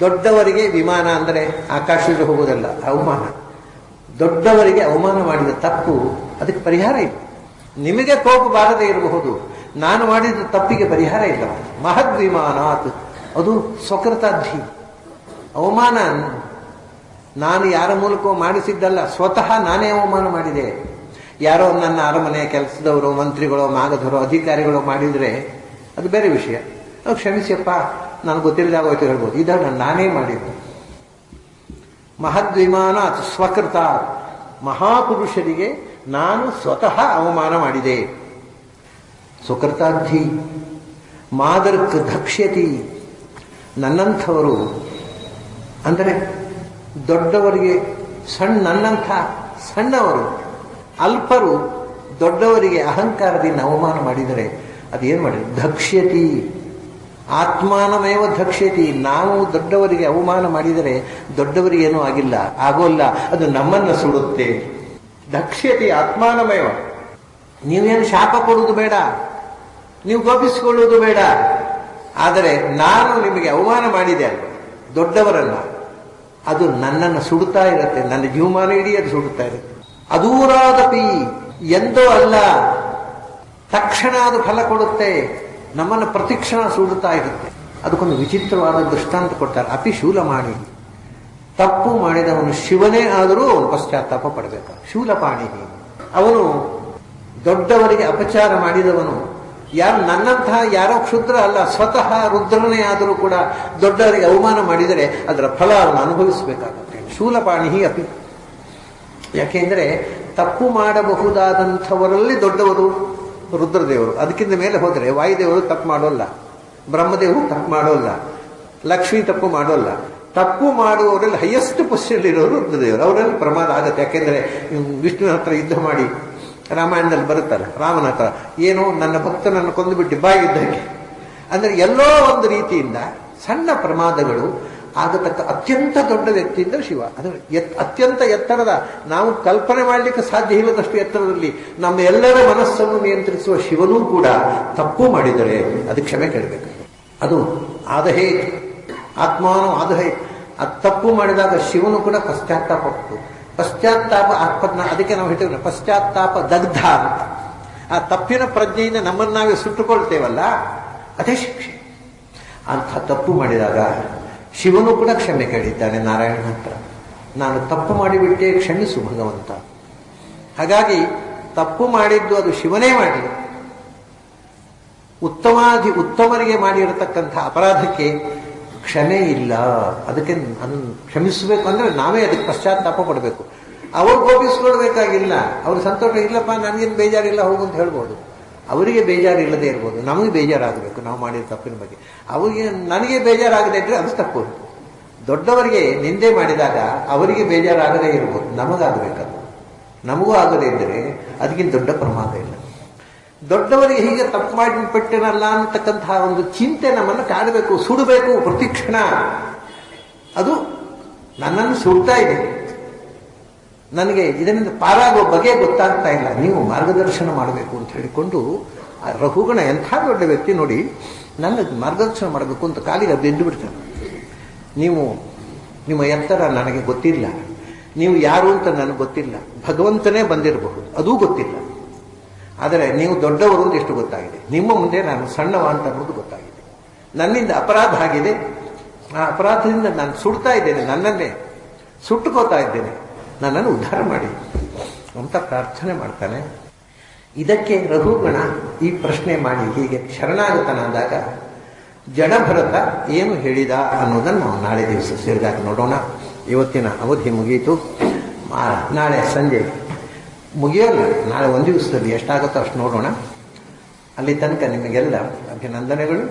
ದೊಡ್ಡವರಿಗೆ ವಿಮಾನ ಅಂದರೆ ಆಕಾಶದಲ್ಲಿ ಹೋಗುವುದಲ್ಲ, ಅವಮಾನ. ದೊಡ್ಡವರಿಗೆ ಅವಮಾನ ಮಾಡಿದ ತಪ್ಪು, ಅದಕ್ಕೆ ಪರಿಹಾರ ಇಲ್ಲ. ನಿಮಗೆ ಕೋಪ ಬಾರದೇ ಇರಬಹುದು, ನಾನು ಮಾಡಿದ ತಪ್ಪಿಗೆ ಪರಿಹಾರ ಇಲ್ಲ. ಮಹದ್ವಿಮಾನಾತ್, ಅದು ಸ್ವಕೃತಾಧಿ ಅವಮಾನ. ನಾನು ಯಾರ ಮೂಲಕ ಮಾಡಿಸಿದ್ದಲ್ಲ, ಸ್ವತಃ ನಾನೇ ಅವಮಾನ ಮಾಡಿದೆ. ಯಾರೋ ನನ್ನ ಅರಮನೆಯ ಕೆಲಸದವರು, ಮಂತ್ರಿಗಳೋ, ಮಾಗಧರೋ, ಅಧಿಕಾರಿಗಳೋ ಮಾಡಿದ್ರೆ ಅದು ಬೇರೆ ವಿಷಯ. ಕ್ಷಮಿಸಿಯಪ್ಪ, ನಾನು ಗೊತ್ತಿಲ್ಲದಾಗೋಯ್ತು ಹೇಳ್ಬೋದು. ಇದನ್ನು ನಾನೇ ಮಾಡಿದ್ದು. ಮಹದ್ವಿಮಾನ ಸ್ವಕೃತ, ಮಹಾಪುರುಷರಿಗೆ ನಾನು ಸ್ವತಃ ಅವಮಾನ ಮಾಡಿದೆ. ಸ್ವಕೃತಾಧಿ ಮಾದರ್ಕ್ ಧಕ್ಷ್ಯತಿ, ನನ್ನಂಥವರು ಅಂದರೆ ದೊಡ್ಡವರಿಗೆ ನನ್ನಂಥ ಸಣ್ಣವರು, ಅಲ್ಪರು ದೊಡ್ಡವರಿಗೆ ಅಹಂಕಾರದಿಂದ ಅವಮಾನ ಮಾಡಿದರೆ ಅದೇನು ಮಾಡಿದ್ರು? ಧಕ್ಷ್ಯತಿ ಆತ್ಮಾನಮೇವ ಧಕ್ಷ್ಯತಿ. ನಾವು ದೊಡ್ಡವರಿಗೆ ಅವಮಾನ ಮಾಡಿದರೆ ದೊಡ್ಡವರಿಗೆ ಏನೂ ಆಗಿಲ್ಲ, ಆಗೋಲ್ಲ, ಅದು ನಮ್ಮನ್ನು ಸುಡುತ್ತೆ. ಧಕ್ಷ್ಯತಿ ಆತ್ಮಾನಮೇವ. ನೀವೇನು ಶಾಪ ಕೊಡುವುದು ಬೇಡ, ನೀವು ಕೋಪಿಸಿಕೊಳ್ಳುವುದು ಬೇಡ. ಆದರೆ ನಾನು ನಿಮಗೆ ಅವಮಾನ ಮಾಡಿದೆ ಅಲ್ವ, ದೊಡ್ಡವರನ್ನ, ಅದು ನನ್ನನ್ನು ಸುಡುತ್ತಾ ಇರುತ್ತೆ. ನನ್ನ ಜೀವಮಾನ ಇಡೀ ಅದು ಸುಡುತ್ತಾ ಇರುತ್ತೆ. ಅದೂರಾದಪಿ, ಎಂದೋ ಅಲ್ಲ, ತಕ್ಷಣ ಅದು ಫಲ ಕೊಡುತ್ತೆ. ನಮ್ಮನ್ನು ಪ್ರತಿಕ್ಷಣ ಸುಡುತ್ತಾ ಇರುತ್ತೆ. ಅದಕ್ಕೊಂದು ವಿಚಿತ್ರವಾದ ದೃಷ್ಟಾಂತ ಕೊಡ್ತಾರೆ. ಅಪಿ ಶೂಲಪಾಣಿ, ತಪ್ಪು ಮಾಡಿದವನು ಶಿವನೇ ಆದರೂ ಅವನು ಪಶ್ಚಾತ್ತಾಪ ಪಡಬೇಕು. ಶೂಲಪಾಣಿ, ಅವನು ದೊಡ್ಡವರಿಗೆ ಅಪಚಾರ ಮಾಡಿದವನು, ಯಾರು ನನ್ನಂತಹ ಯಾರೋ ಕ್ಷುದ್ರ ಅಲ್ಲ, ಸ್ವತಃ ರುದ್ರನೇ ಆದರೂ ಕೂಡ ದೊಡ್ಡವರಿಗೆ ಅವಮಾನ ಮಾಡಿದರೆ ಅದರ ಫಲ ಅವನು ಅನುಭವಿಸಬೇಕಾಗುತ್ತೆ. ಶೂಲಪಾಣಿ ಅಪಿ. ಯಾಕೆಂದ್ರೆ ತಪ್ಪು ಮಾಡಬಹುದಾದಂಥವರಲ್ಲಿ ದೊಡ್ಡವರು ರುದ್ರದೇವರು. ಅದಕ್ಕಿಂತ ಮೇಲೆ ಹೋದರೆ ವಾಯುದೇವರು ತಪ್ಪು ಮಾಡೋಲ್ಲ, ಬ್ರಹ್ಮದೇವರು ತಪ್ಪು ಮಾಡೋಲ್ಲ, ಲಕ್ಷ್ಮೀ ತಪ್ಪು ಮಾಡೋಲ್ಲ. ತಪ್ಪು ಮಾಡುವವರಲ್ಲಿ ಹೈಯೆಸ್ಟ್ ಪೊಸಿಷನ್ ಇರೋರು ರುದ್ರದೇವರು. ಅವರಲ್ಲಿ ಪ್ರಮಾದ ಆಗುತ್ತೆ. ಯಾಕೆಂದ್ರೆ ವಿಷ್ಣುವಿನ ಹತ್ರ ಯುದ್ಧ ಮಾಡಿ, ರಾಮಾಯಣದಲ್ಲಿ ಬರುತ್ತಲ್ಲ, ರಾಮನ ಹತ್ರ ಏನು ನನ್ನ ಭಕ್ತನನ್ನು ಕೊಂದುಬಿಟ್ಟು ಬಾಯಿದ್ದಕ್ಕೆ. ಅಂದ್ರೆ ಎಲ್ಲೋ ಒಂದು ರೀತಿಯಿಂದ ಸಣ್ಣ ಪ್ರಮಾದಗಳು ಆಗತಕ್ಕ ಅತ್ಯಂತ ದೊಡ್ಡ ವ್ಯಕ್ತಿಯಿಂದ ಶಿವ. ಅದು ಅತ್ಯಂತ ಎತ್ತರದ, ನಾವು ಕಲ್ಪನೆ ಮಾಡಲಿಕ್ಕೆ ಸಾಧ್ಯ ಇಲ್ಲದಷ್ಟು ಎತ್ತರದಲ್ಲಿ ನಮ್ಮ ಎಲ್ಲರ ಮನಸ್ಸನ್ನು ನಿಯಂತ್ರಿಸುವ ಶಿವನೂ ಕೂಡ ತಪ್ಪು ಮಾಡಿದರೆ ಅದು ಕ್ಷಮೆ ಕೇಳಬೇಕು. ಅದು ಆದಹೇ ಆತ್ಮಾನೋ ಆದಹೇ. ಅದು ತಪ್ಪು ಮಾಡಿದಾಗ ಶಿವನು ಕೂಡ ಪಶ್ಚಾತ್ತಾಪ ಪಟ್ಟು ಪಶ್ಚಾತ್ತಾಪ ಆತ್ಮಜ್ಞ, ಅದಕ್ಕೆ ನಾವು ಹೇಳ್ತೇವೆ ಪಶ್ಚಾತ್ತಾಪ ದಗ್ಧ ಅಂತ. ಆ ತಪ್ಪಿನ ಪ್ರಜ್ಞೆಯಿಂದ ನಮ್ಮನ್ನು ನಾವೇ ಸುಟ್ಟುಕೊಳ್ತೇವಲ್ಲ, ಅದೇ ಶಿಕ್ಷೆ. ಅಂಥ ತಪ್ಪು ಮಾಡಿದಾಗ ಶಿವನು ಕೂಡ ಕ್ಷಮೆ ಕೇಳಿದ್ದಾನೆ ನಾರಾಯಣ ಹತ್ರ. ನಾನು ತಪ್ಪು ಮಾಡಿಬಿಟ್ಟೆ, ಕ್ಷಮಿಸು ಭಗವಂತ. ಹಾಗಾಗಿ ತಪ್ಪು ಮಾಡಿದ್ದು ಅದು ಶಿವನೇ ಮಾಡಿ, ಉತ್ತಮರಿಗೆ ಮಾಡಿರತಕ್ಕಂಥ ಅಪರಾಧಕ್ಕೆ ಕ್ಷಮೆ ಇಲ್ಲ. ಅದಕ್ಕೆ ಅದನ್ನು ಕ್ಷಮಿಸಬೇಕು ಅಂದ್ರೆ ನಾವೇ ಅದಕ್ಕೆ ಪಶ್ಚಾತ್ತಾಪ ಪಡಬೇಕು. ಅವ್ರು ಕೋಪಿಸ್ಕೊಳ್ಬೇಕಾಗಿಲ್ಲ. ಅವ್ರ ಸಂತೋಷ, ಇಲ್ಲಪ್ಪ ನನಗೇನು ಬೇಜಾರಿಲ್ಲ ಹೋಗು ಅಂತ ಹೇಳ್ಬೋದು. ಅವರಿಗೆ ಬೇಜಾರಿಲ್ಲದೆ ಇರ್ಬೋದು, ನಮಗೆ ಬೇಜಾರಾಗಬೇಕು ನಾವು ಮಾಡಿದ ತಪ್ಪಿನ ಬಗ್ಗೆ. ಅವರಿಗೆ ನನಗೆ ಬೇಜಾರಾಗದೆ ಇದ್ರೆ ಅದು ತಪ್ಪು. ದೊಡ್ಡವರಿಗೆ ನಿಂದೆ ಮಾಡಿದಾಗ ಅವರಿಗೆ ಬೇಜಾರಾಗದೇ ಇರ್ಬೋದು, ನಮಗಾಗಬೇಕದು. ನಮಗೂ ಆಗದೇ ಇದ್ದರೆ ಅದಕ್ಕಿಂತ ದೊಡ್ಡ ಪ್ರಮಾದ ಇಲ್ಲ. ದೊಡ್ಡವರಿಗೆ ಹೀಗೆ ತಪ್ಪು ಮಾಡಿಬಿಟ್ಟೆನಲ್ಲ ಅನ್ನತಕ್ಕಂತಹ ಒಂದು ಚಿಂತೆ ನಮ್ಮನ್ನು ಕಾಡಬೇಕು, ಸುಡಬೇಕು ಪ್ರತಿಕ್ಷಣ. ಅದು ನನ್ನನ್ನು ಸುಡ್ತಾ ಇದೆ, ನನಗೆ ಇದರಿಂದ ಪಾರಾಗೋ ಬಗೆ ಗೊತ್ತಾಗ್ತಾ ಇಲ್ಲ, ನೀವು ಮಾರ್ಗದರ್ಶನ ಮಾಡಬೇಕು ಅಂತ ಹೇಳಿಕೊಂಡು ರಘುಗಣ ಎಂಥ ದೊಡ್ಡ ವ್ಯಕ್ತಿ ನೋಡಿ, ನನ್ನ ಮಾರ್ಗದರ್ಶನ ಮಾಡಬೇಕು ಅಂತ ಕಾಲಿಗೆ ಬೆಂದು ಬಿಡ್ತಾನೆ. ನಿಮ್ಮ ಎತ್ತರ ನನಗೆ ಗೊತ್ತಿಲ್ಲ, ನೀವು ಯಾರು ಅಂತ ನನಗೆ ಗೊತ್ತಿಲ್ಲ, ಭಗವಂತನೇ ಬಂದಿರಬಹುದು ಅದೂ ಗೊತ್ತಿಲ್ಲ, ಆದರೆ ನೀವು ದೊಡ್ಡವರು ಅಂತ ಎಷ್ಟು ಗೊತ್ತಾಗಿದೆ, ನಿಮ್ಮ ಮುಂದೆ ನಾನು ಸಣ್ಣವ ಅಂತ ಅನ್ನೋದು ಗೊತ್ತಾಗಿದೆ. ನನ್ನಿಂದ ಅಪರಾಧ ಆಗಿದೆ, ಆ ಅಪರಾಧದಿಂದ ನಾನು ಸುಡ್ತಾ ಇದ್ದೇನೆ, ನನ್ನನ್ನೇ ಸುಟ್ಟುಕೋತಾ ಇದ್ದೇನೆ, ನನ್ನನ್ನು ಉದ್ಧಾರ ಮಾಡಿ ಅಂತ ಪ್ರಾರ್ಥನೆ ಮಾಡ್ತಾನೆ. ಇದಕ್ಕೆ ರಘುಗಣ ಈ ಪ್ರಶ್ನೆ ಮಾಡಿ ಹೀಗೆ ಶರಣಾಗತನಾದಾಗ ಜಡಭರತ ಏನು ಹೇಳಿದ ಅನ್ನೋದನ್ನು ನಾವು ನಾಳೆ ದಿವಸ ಸೇರಿದಾಗ ನೋಡೋಣ. ಇವತ್ತಿನ ಅವಧಿ ಮುಗಿಯಿತು. ನಾಳೆ ಸಂಜೆ ಮುಗಿಯೋಲ್ಲ, ನಾಳೆ ಒಂದು ದಿವಸದಲ್ಲಿ ಎಷ್ಟಾಗುತ್ತೋ ಅಷ್ಟು ನೋಡೋಣ. ಅಲ್ಲಿ ತನಕ ನಿಮಗೆಲ್ಲ ಅಭಿನಂದನೆಗಳು.